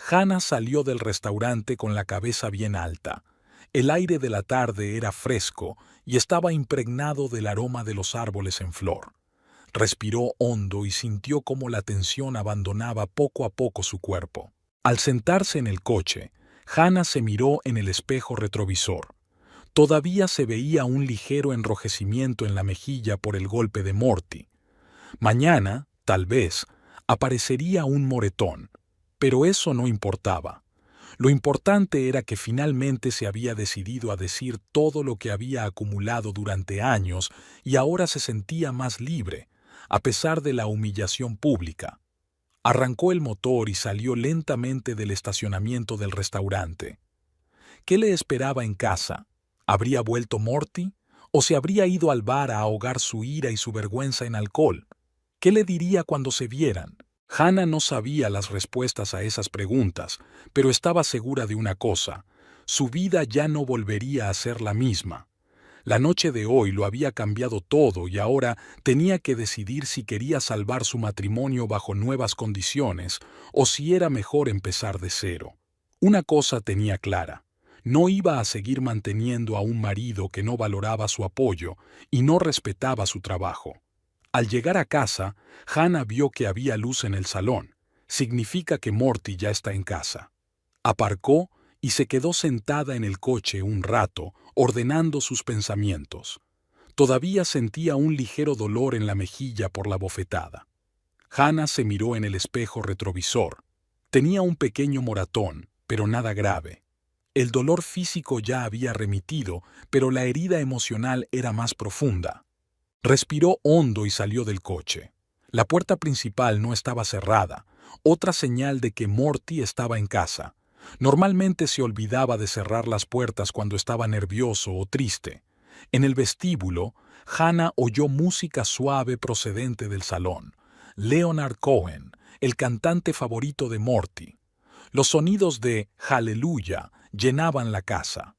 Hannah salió del restaurante con la cabeza bien alta. El aire de la tarde era fresco y estaba impregnado del aroma de los árboles en flor. Respiró hondo y sintió cómo la tensión abandonaba poco a poco su cuerpo. Al sentarse en el coche, Hannah se miró en el espejo retrovisor. Todavía se veía un ligero enrojecimiento en la mejilla por el golpe de Morty. Mañana, tal vez, aparecería un moretón, pero eso no importaba. Lo importante era que finalmente se había decidido a decir todo lo que había acumulado durante años y ahora se sentía más libre, a pesar de la humillación pública. Arrancó el motor y salió lentamente del estacionamiento del restaurante. ¿Qué le esperaba en casa? ¿Habría vuelto Morty? ¿O se habría ido al bar a ahogar su ira y su vergüenza en alcohol? ¿Qué le diría cuando se vieran? Hannah no sabía las respuestas a esas preguntas, pero estaba segura de una cosa: su vida ya no volvería a ser la misma. La noche de hoy lo había cambiado todo y ahora tenía que decidir si quería salvar su matrimonio bajo nuevas condiciones o si era mejor empezar de cero. Una cosa tenía clara: no iba a seguir manteniendo a un marido que no valoraba su apoyo y no respetaba su trabajo. Al llegar a casa, Hannah vio que había luz en el salón. Significa que Morty ya está en casa. Aparcó y se quedó sentada en el coche un rato, ordenando sus pensamientos. Todavía sentía un ligero dolor en la mejilla por la bofetada. Hannah se miró en el espejo retrovisor. Tenía un pequeño moratón, pero nada grave. El dolor físico ya había remitido, pero la herida emocional era más profunda. Respiró hondo y salió del coche. La puerta principal no estaba cerrada, otra señal de que Morty estaba en casa. Normalmente se olvidaba de cerrar las puertas cuando estaba nervioso o triste. En el vestíbulo, Hannah oyó música suave procedente del salón. Leonard Cohen, el cantante favorito de Morty. Los sonidos de Hallelujah llenaban la casa.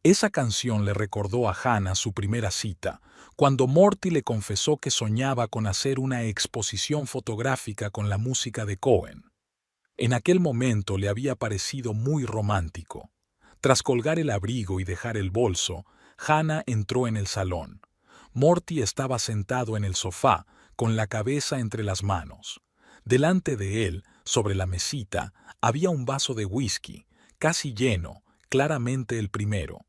Esa canción le recordó a Hannah su primera cita, cuando Morty le confesó que soñaba con hacer una exposición fotográfica con la música de Cohen. En aquel momento le había parecido muy romántico. Tras colgar el abrigo y dejar el bolso, Hannah entró en el salón. Morty estaba sentado en el sofá, con la cabeza entre las manos. Delante de él, sobre la mesita, había un vaso de whisky, casi lleno, claramente el primero.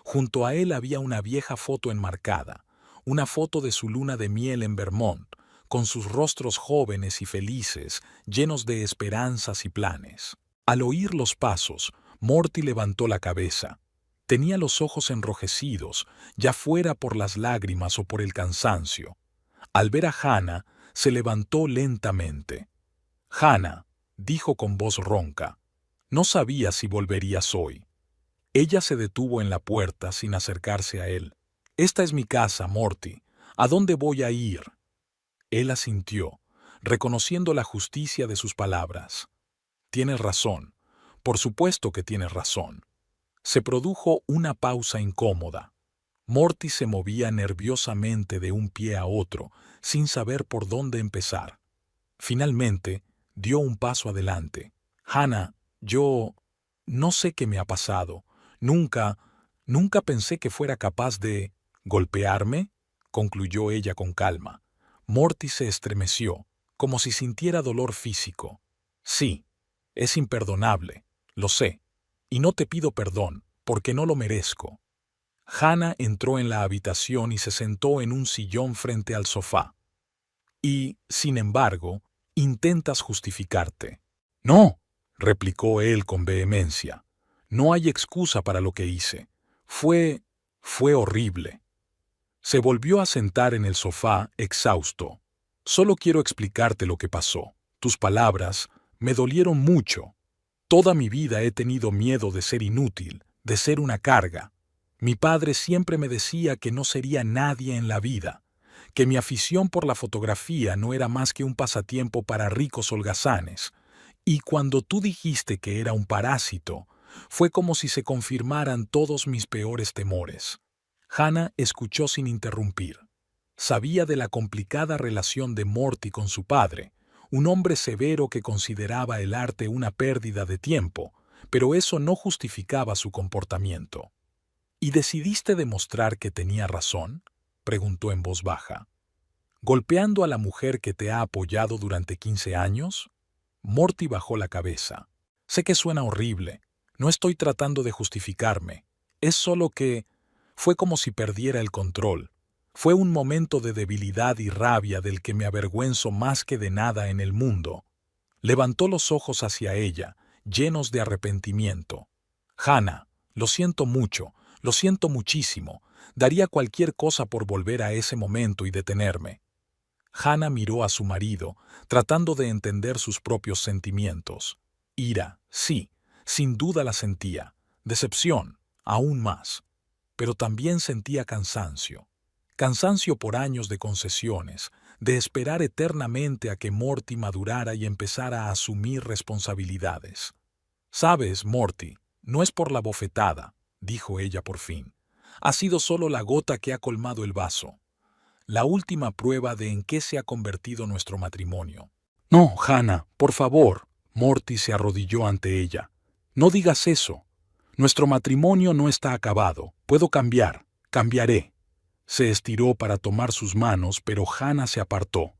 Junto a él había una vieja foto enmarcada, una foto de su luna de miel en Vermont, con sus rostros jóvenes y felices, llenos de esperanzas y planes. Al oír los pasos, Morty levantó la cabeza. Tenía los ojos enrojecidos, ya fuera por las lágrimas o por el cansancio. Al ver a Hannah, se levantó lentamente. «Hannah», dijo con voz ronca, «no sabía si volverías hoy». Ella se detuvo en la puerta sin acercarse a él. «Esta es mi casa, Morty. ¿A dónde voy a ir?» Él asintió, reconociendo la justicia de sus palabras. «Tienes razón. Por supuesto que tienes razón». Se produjo una pausa incómoda. Morty se movía nerviosamente de un pie a otro, sin saber por dónde empezar. Finalmente, dio un paso adelante. «Hannah, yo no sé qué me ha pasado. Nunca pensé que fuera capaz de golpearme», concluyó ella con calma. Morty se estremeció. como si sintiera dolor físico. Sí, es imperdonable, lo sé, y no te pido perdón, porque no lo merezco. Hannah entró en la habitación y se sentó en un sillón frente al sofá. Y, sin embargo, intentas justificarte. No, replicó él con vehemencia. No hay excusa para lo que hice. Fue horrible. Se volvió a sentar en el sofá, exhausto. Solo quiero explicarte lo que pasó. Tus palabras me dolieron mucho. Toda mi vida he tenido miedo de ser inútil, de ser una carga. Mi padre siempre me decía que no sería nadie en la vida, que mi afición por la fotografía no era más que un pasatiempo para ricos holgazanes. Y cuando tú dijiste que era un parásito, fue como si se confirmaran todos mis peores temores. Hannah escuchó sin interrumpir. Sabía de la complicada relación de Morty con su padre, un hombre severo que consideraba el arte una pérdida de tiempo, pero eso no justificaba su comportamiento. ¿Y decidiste demostrar que tenía razón?, preguntó en voz baja. ¿Golpeando a la mujer que te ha apoyado durante 15 años? Morty bajó la cabeza. Sé que suena horrible. No estoy tratando de justificarme. Es solo que fue como si perdiera el control. Fue un momento de debilidad y rabia del que me avergüenzo más que de nada en el mundo. Levantó los ojos hacia ella, llenos de arrepentimiento. Hannah, lo siento mucho, lo siento muchísimo. Daría cualquier cosa por volver a ese momento y detenerme. Hannah miró a su marido, tratando de entender sus propios sentimientos. Ira, sí, sin duda la sentía. Decepción, aún más. Pero también sentía cansancio. Cansancio por años de concesiones, de esperar eternamente a que Morty madurara y empezara a asumir responsabilidades. «Sabes, Morty, no es por la bofetada», dijo ella por fin. «Ha sido solo la gota que ha colmado el vaso. La última prueba de en qué se ha convertido nuestro matrimonio». «No, Hannah, por favor». Morty se arrodilló ante ella. «No digas eso. Nuestro matrimonio no está acabado. Puedo cambiar. Cambiaré». Se estiró para tomar sus manos, pero Hannah se apartó.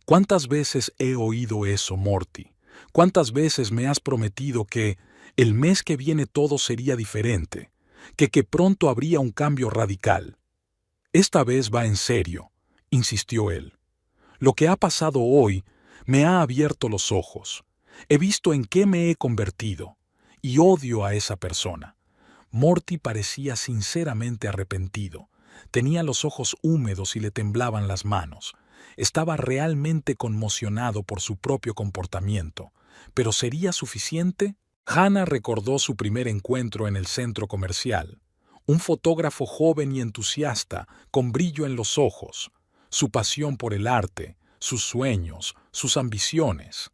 «¿Cuántas veces he oído eso, Morty? ¿Cuántas veces me has prometido que el mes que viene todo sería diferente, que pronto habría un cambio radical?» «Esta vez va en serio», insistió él. «Lo que ha pasado hoy me ha abierto los ojos. He visto en qué me he convertido, y odio a esa persona». Morty parecía sinceramente arrepentido. Tenía los ojos húmedos y le temblaban las manos. Estaba realmente conmocionado por su propio comportamiento. ¿Pero sería suficiente? Hannah recordó su primer encuentro en el centro comercial. Un fotógrafo joven y entusiasta, con brillo en los ojos. Su pasión por el arte, sus sueños, sus ambiciones.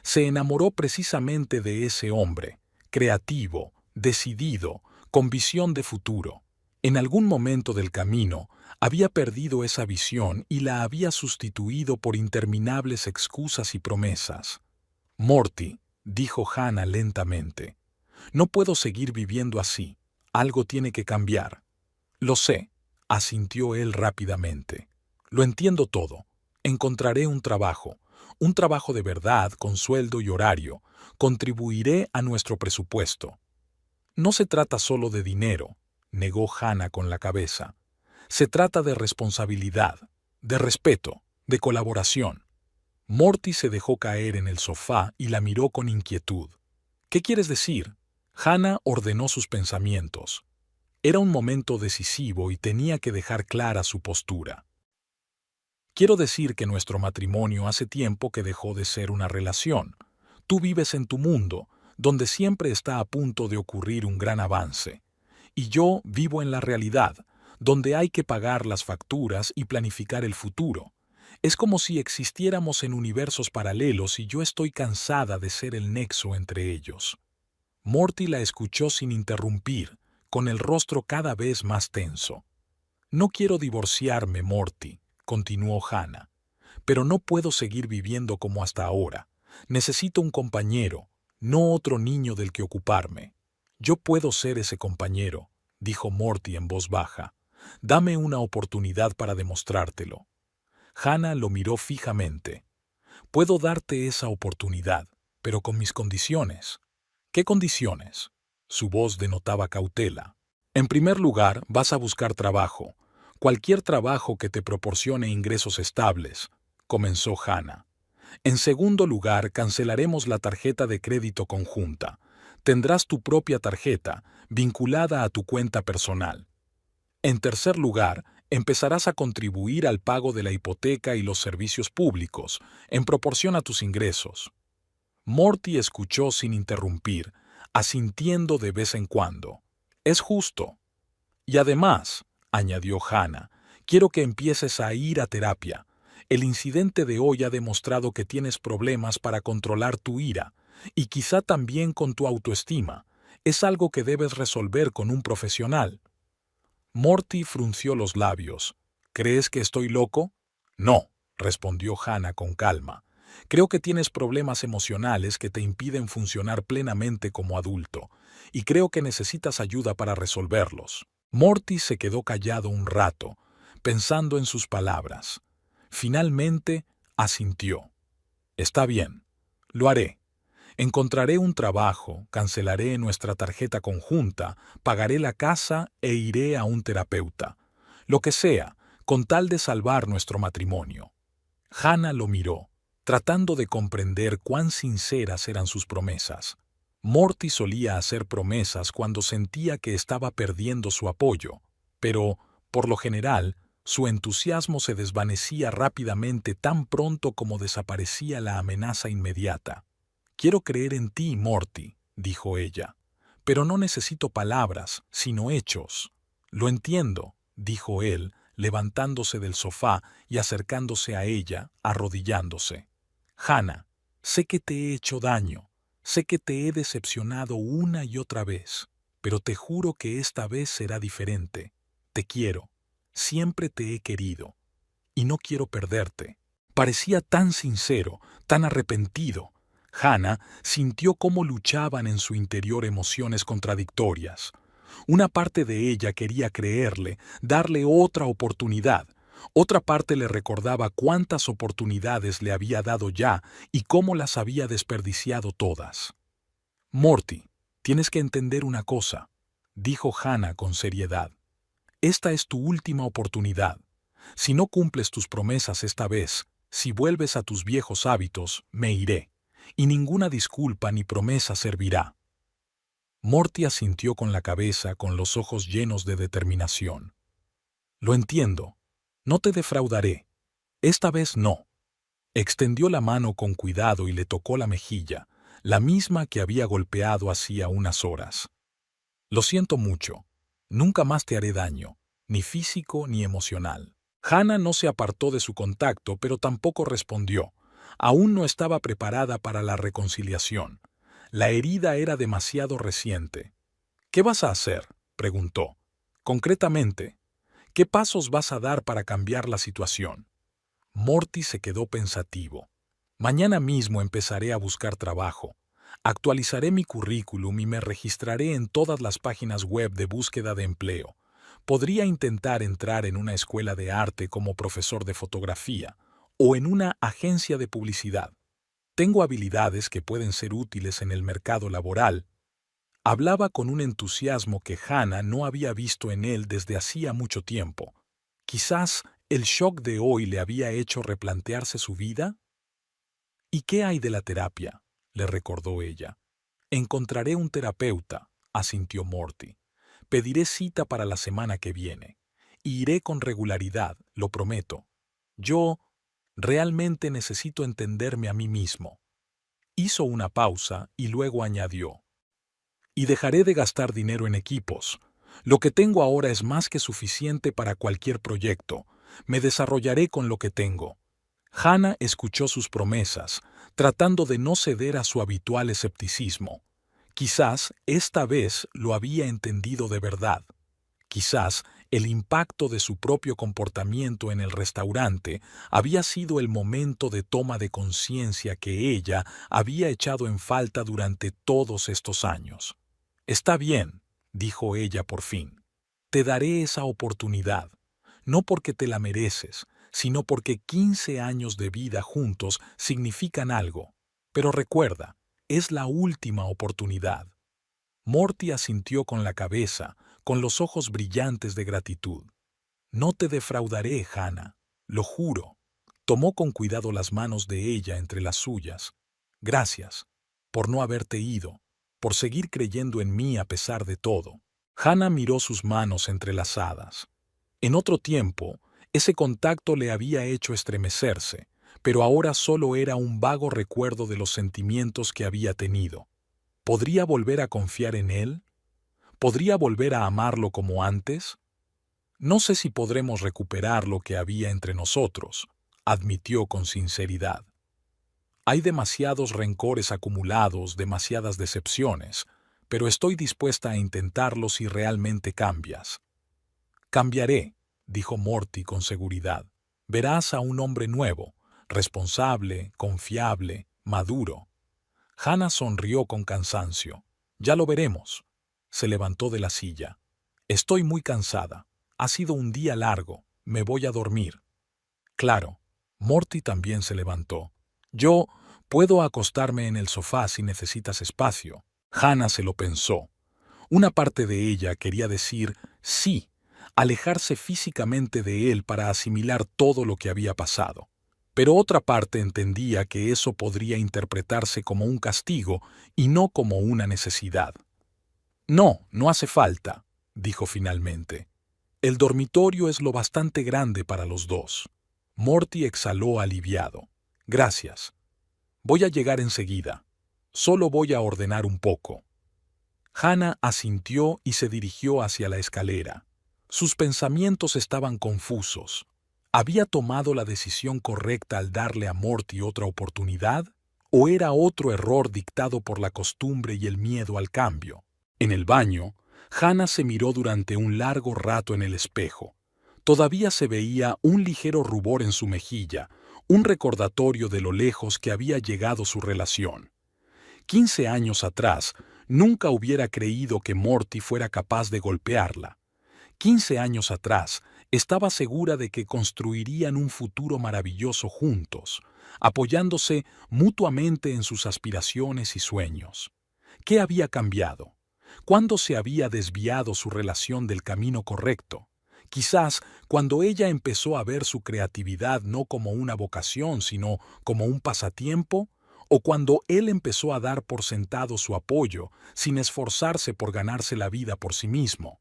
Se enamoró precisamente de ese hombre, creativo, decidido, con visión de futuro. En algún momento del camino, había perdido esa visión y la había sustituido por interminables excusas y promesas. «Morty», dijo Hannah lentamente, «no puedo seguir viviendo así. Algo tiene que cambiar». «Lo sé», asintió él rápidamente. «Lo entiendo todo. Encontraré un trabajo de verdad, con sueldo y horario. Contribuiré a nuestro presupuesto». «No se trata solo de dinero», negó Hannah con la cabeza. «Se trata de responsabilidad, de respeto, de colaboración». Morty se dejó caer en el sofá y la miró con inquietud. «¿Qué quieres decir?». Hannah ordenó sus pensamientos. Era un momento decisivo y tenía que dejar clara su postura. «Quiero decir que nuestro matrimonio hace tiempo que dejó de ser una relación. Tú vives en tu mundo, donde siempre está a punto de ocurrir un gran avance. Y yo vivo en la realidad, donde hay que pagar las facturas y planificar el futuro. Es como si existiéramos en universos paralelos y yo estoy cansada de ser el nexo entre ellos». Morty la escuchó sin interrumpir, con el rostro cada vez más tenso. «No quiero divorciarme, Morty», continuó Hannah, «pero no puedo seguir viviendo como hasta ahora. Necesito un compañero, no otro niño del que ocuparme». «Yo puedo ser ese compañero», dijo Morty en voz baja. «Dame una oportunidad para demostrártelo». Hannah lo miró fijamente. Puedo darte esa oportunidad, pero con mis condiciones. ¿Qué condiciones? Su voz denotaba cautela. En primer lugar, vas a buscar trabajo. Cualquier trabajo que te proporcione ingresos estables, comenzó Hannah. En segundo lugar, cancelaremos la tarjeta de crédito conjunta. Tendrás tu propia tarjeta, vinculada a tu cuenta personal. En tercer lugar, empezarás a contribuir al pago de la hipoteca y los servicios públicos, en proporción a tus ingresos. Morty escuchó sin interrumpir, asintiendo de vez en cuando. Es justo. Y además, añadió Hannah, quiero que empieces a ir a terapia. El incidente de hoy ha demostrado que tienes problemas para controlar tu ira, y quizá también con tu autoestima. Es algo que debes resolver con un profesional. Morty frunció los labios. ¿Crees que estoy loco? No, respondió Hannah con calma. Creo que tienes problemas emocionales que te impiden funcionar plenamente como adulto, y creo que necesitas ayuda para resolverlos. Morty se quedó callado un rato, pensando en sus palabras. Finalmente, asintió. Está bien, lo haré. Encontraré un trabajo, cancelaré nuestra tarjeta conjunta, pagaré la casa e iré a un terapeuta. Lo que sea, con tal de salvar nuestro matrimonio. Hannah lo miró, tratando de comprender cuán sinceras eran sus promesas. Morty solía hacer promesas cuando sentía que estaba perdiendo su apoyo, pero, por lo general, su entusiasmo se desvanecía rápidamente tan pronto como desaparecía la amenaza inmediata. «Quiero creer en ti, Morty», dijo ella, «pero no necesito palabras, sino hechos». «Lo entiendo», dijo él, levantándose del sofá y acercándose a ella, arrodillándose. «Hannah, sé que te he hecho daño, sé que te he decepcionado una y otra vez, pero te juro que esta vez será diferente. Te quiero, siempre te he querido, y no quiero perderte». Parecía tan sincero, tan arrepentido. Hannah sintió cómo luchaban en su interior emociones contradictorias. Una parte de ella quería creerle, darle otra oportunidad. Otra parte le recordaba cuántas oportunidades le había dado ya y cómo las había desperdiciado todas. «Morty, tienes que entender una cosa», dijo Hannah con seriedad. «Esta es tu última oportunidad. Si no cumples tus promesas esta vez, si vuelves a tus viejos hábitos, me iré, y ninguna disculpa ni promesa servirá». Morty asintió con la cabeza, con los ojos llenos de determinación. «Lo entiendo. No te defraudaré. Esta vez no». Extendió la mano con cuidado y le tocó la mejilla, la misma que había golpeado hacía unas horas. «Lo siento mucho. Nunca más te haré daño, ni físico ni emocional». Hannah no se apartó de su contacto, pero tampoco respondió. Aún no estaba preparada para la reconciliación. La herida era demasiado reciente. «¿Qué vas a hacer?», preguntó. «Concretamente, ¿qué pasos vas a dar para cambiar la situación?». Morty se quedó pensativo. «Mañana mismo empezaré a buscar trabajo. Actualizaré mi currículum y me registraré en todas las páginas web de búsqueda de empleo. Podría intentar entrar en una escuela de arte como profesor de fotografía o en una agencia de publicidad. Tengo habilidades que pueden ser útiles en el mercado laboral». Hablaba con un entusiasmo que Hannah no había visto en él desde hacía mucho tiempo. Quizás el shock de hoy le había hecho replantearse su vida. «¿Y qué hay de la terapia?», le recordó ella. «Encontraré un terapeuta», asintió Morty. «Pediré cita para la semana que viene. Y iré con regularidad, lo prometo. Yo realmente necesito entenderme a mí mismo». Hizo una pausa y luego añadió: «Y dejaré de gastar dinero en equipos. Lo que tengo ahora es más que suficiente para cualquier proyecto. Me desarrollaré con lo que tengo». Hannah escuchó sus promesas, tratando de no ceder a su habitual escepticismo. Quizás esta vez lo había entendido de verdad. Quizás el impacto de su propio comportamiento en el restaurante había sido el momento de toma de conciencia que ella había echado en falta durante todos estos años. «Está bien», dijo ella por fin. «Te daré esa oportunidad, no porque te la mereces, sino porque 15 años de vida juntos significan algo. Pero recuerda, es la última oportunidad. Morty asintió con la cabeza, con los ojos brillantes de gratitud. No te defraudaré, Hannah, lo juro. Tomó con cuidado las manos de ella entre las suyas. Gracias, por no haberte ido, por seguir creyendo en mí a pesar de todo. Hannah miró sus manos entrelazadas. En otro tiempo, ese contacto le había hecho estremecerse, pero ahora solo era un vago recuerdo de los sentimientos que había tenido. ¿Podría volver a confiar en él? ¿Podría volver a amarlo como antes? No sé si podremos recuperar lo que había entre nosotros, admitió con sinceridad. Hay demasiados rencores acumulados, demasiadas decepciones, pero estoy dispuesta a intentarlo si realmente cambias. Cambiaré, dijo Morty con seguridad. Verás a un hombre nuevo, responsable, confiable, maduro. Hannah sonrió con cansancio. Ya lo veremos. Se levantó de la silla. Estoy muy cansada. Ha sido un día largo. Me voy a dormir. Claro. Morty también se levantó. Yo puedo acostarme en el sofá si necesitas espacio. Hannah se lo pensó. Una parte de ella quería decir sí, alejarse físicamente de él para asimilar todo lo que había pasado. Pero otra parte entendía que eso podría interpretarse como un castigo y no como una necesidad. No, no hace falta, dijo finalmente. El dormitorio es lo bastante grande para los dos. Morty exhaló aliviado. Gracias. Voy a llegar enseguida. Solo voy a ordenar un poco. Hannah asintió y se dirigió hacia la escalera. Sus pensamientos estaban confusos. ¿Había tomado la decisión correcta al darle a Morty otra oportunidad? ¿O era otro error dictado por la costumbre y el miedo al cambio? En el baño, Hannah se miró durante un largo rato en el espejo. Todavía se veía un ligero rubor en su mejilla, un recordatorio de lo lejos que había llegado su relación. 15 años atrás, nunca hubiera creído que Morty fuera capaz de golpearla. 15 años atrás, estaba segura de que construirían un futuro maravilloso juntos, apoyándose mutuamente en sus aspiraciones y sueños. ¿Qué había cambiado? ¿Cuándo se había desviado su relación del camino correcto? Quizás cuando ella empezó a ver su creatividad no como una vocación, sino como un pasatiempo, o cuando él empezó a dar por sentado su apoyo, sin esforzarse por ganarse la vida por sí mismo.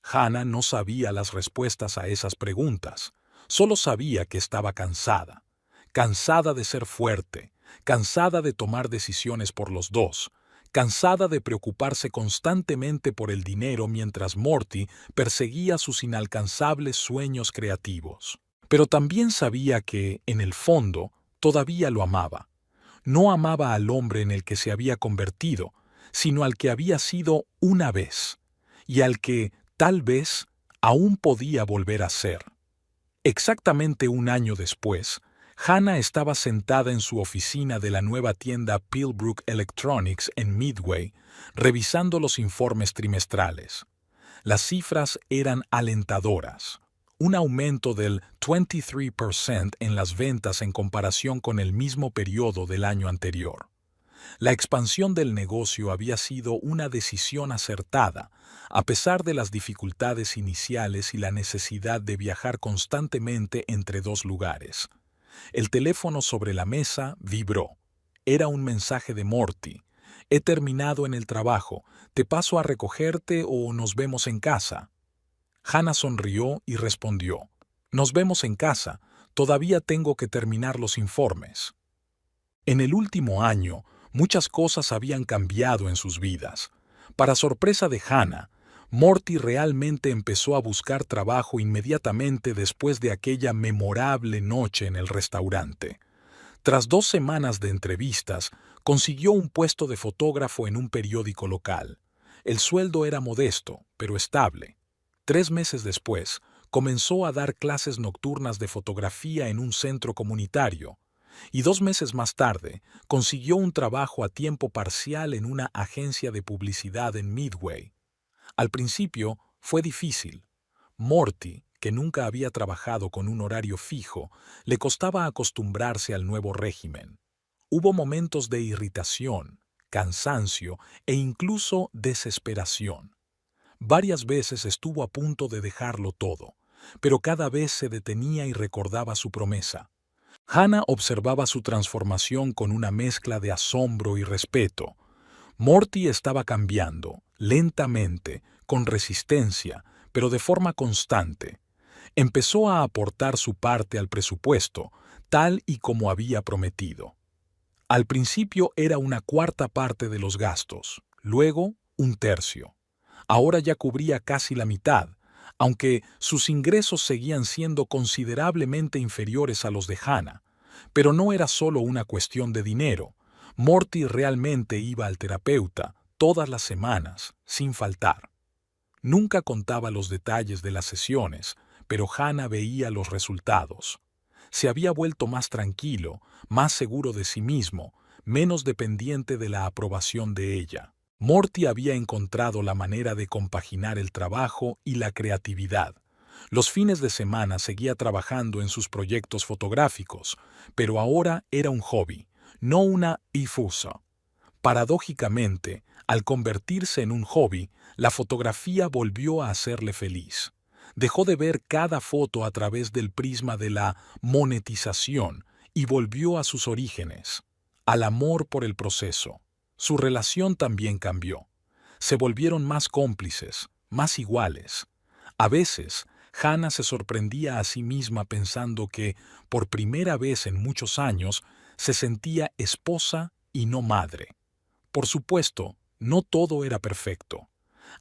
Hannah no sabía las respuestas a esas preguntas, solo sabía que estaba cansada. Cansada de ser fuerte, cansada de tomar decisiones por los dos, cansada de preocuparse constantemente por el dinero mientras Morty perseguía sus inalcanzables sueños creativos. Pero también sabía que, en el fondo, todavía lo amaba. No amaba al hombre en el que se había convertido, sino al que había sido una vez, y al que, tal vez, aún podía volver a ser. Exactamente un año después, Hannah estaba sentada en su oficina de la nueva tienda Pillbrook Electronics en Midway, revisando los informes trimestrales. Las cifras eran alentadoras. Un aumento del 23% en las ventas en comparación con el mismo periodo del año anterior. La expansión del negocio había sido una decisión acertada, a pesar de las dificultades iniciales y la necesidad de viajar constantemente entre dos lugares. El teléfono sobre la mesa vibró. Era un mensaje de Morty. He terminado en el trabajo. ¿Te paso a recogerte o nos vemos en casa? Hannah sonrió y respondió. Nos vemos en casa. Todavía tengo que terminar los informes. En el último año, muchas cosas habían cambiado en sus vidas. Para sorpresa de Hannah, Morty realmente empezó a buscar trabajo inmediatamente después de aquella memorable noche en el restaurante. Tras 2 semanas de entrevistas, consiguió un puesto de fotógrafo en un periódico local. El sueldo era modesto, pero estable. 3 meses después, comenzó a dar clases nocturnas de fotografía en un centro comunitario. Y 2 meses más tarde, consiguió un trabajo a tiempo parcial en una agencia de publicidad en Midway. Al principio fue difícil. Morty, que nunca había trabajado con un horario fijo, le costaba acostumbrarse al nuevo régimen. Hubo momentos de irritación, cansancio e incluso desesperación. Varias veces estuvo a punto de dejarlo todo, pero cada vez se detenía y recordaba su promesa. Hannah observaba su transformación con una mezcla de asombro y respeto. Morty estaba cambiando, lentamente, con resistencia, pero de forma constante. Empezó a aportar su parte al presupuesto, tal y como había prometido. Al principio era una cuarta parte de los gastos, luego un tercio. Ahora ya cubría casi la mitad, aunque sus ingresos seguían siendo considerablemente inferiores a los de Hannah. Pero no era solo una cuestión de dinero. Morty realmente iba al terapeuta todas las semanas, sin faltar. Nunca contaba los detalles de las sesiones, pero Hannah veía los resultados. Se había vuelto más tranquilo, más seguro de sí mismo, menos dependiente de la aprobación de ella. Morty había encontrado la manera de compaginar el trabajo y la creatividad. Los fines de semana seguía trabajando en sus proyectos fotográficos, pero ahora era un hobby, no una difusa. Paradójicamente, al convertirse en un hobby, la fotografía volvió a hacerle feliz. Dejó de ver cada foto a través del prisma de la monetización y volvió a sus orígenes, al amor por el proceso. Su relación también cambió. Se volvieron más cómplices, más iguales. A veces, Hannah se sorprendía a sí misma pensando que, por primera vez en muchos años, se sentía esposa y no madre. Por supuesto, no todo era perfecto.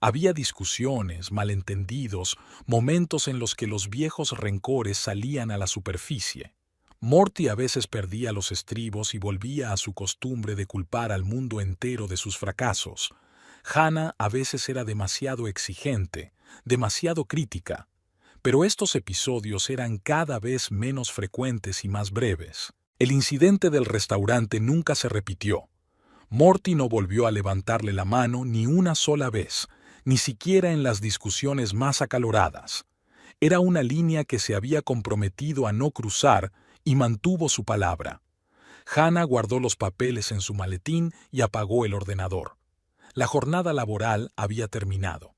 Había discusiones, malentendidos, momentos en los que los viejos rencores salían a la superficie. Morty a veces perdía los estribos y volvía a su costumbre de culpar al mundo entero de sus fracasos. Hannah a veces era demasiado exigente, demasiado crítica. Pero estos episodios eran cada vez menos frecuentes y más breves. El incidente del restaurante nunca se repitió. Morty no volvió a levantarle la mano ni una sola vez, ni siquiera en las discusiones más acaloradas. Era una línea que se había comprometido a no cruzar y mantuvo su palabra. Hannah guardó los papeles en su maletín y apagó el ordenador. La jornada laboral había terminado.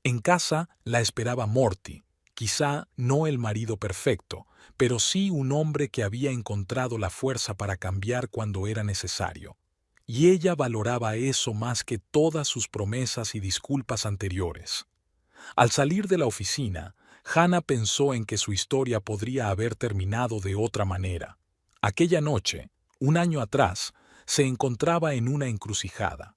En casa la esperaba Morty, quizá no el marido perfecto, pero sí un hombre que había encontrado la fuerza para cambiar cuando era necesario. Y ella valoraba eso más que todas sus promesas y disculpas anteriores. Al salir de la oficina, Hannah pensó en que su historia podría haber terminado de otra manera. Aquella noche, un año atrás, se encontraba en una encrucijada.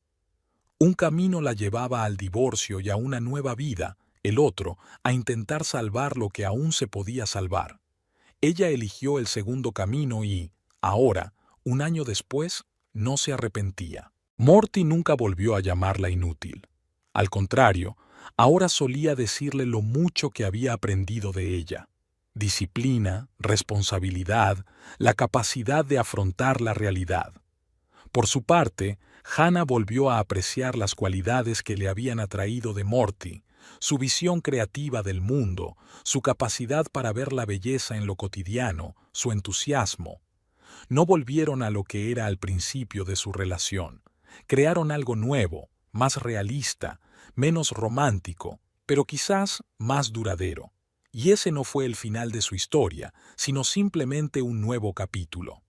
Un camino la llevaba al divorcio y a una nueva vida, el otro, a intentar salvar lo que aún se podía salvar. Ella eligió el segundo camino y, ahora, un año después, no se arrepentía. Morty nunca volvió a llamarla inútil. Al contrario, ahora solía decirle lo mucho que había aprendido de ella. Disciplina, responsabilidad, la capacidad de afrontar la realidad. Por su parte, Hannah volvió a apreciar las cualidades que le habían atraído de Morty, su visión creativa del mundo, su capacidad para ver la belleza en lo cotidiano, su entusiasmo. No volvieron a lo que era al principio de su relación. Crearon algo nuevo, más realista, menos romántico, pero quizás más duradero. Y ese no fue el final de su historia, sino simplemente un nuevo capítulo.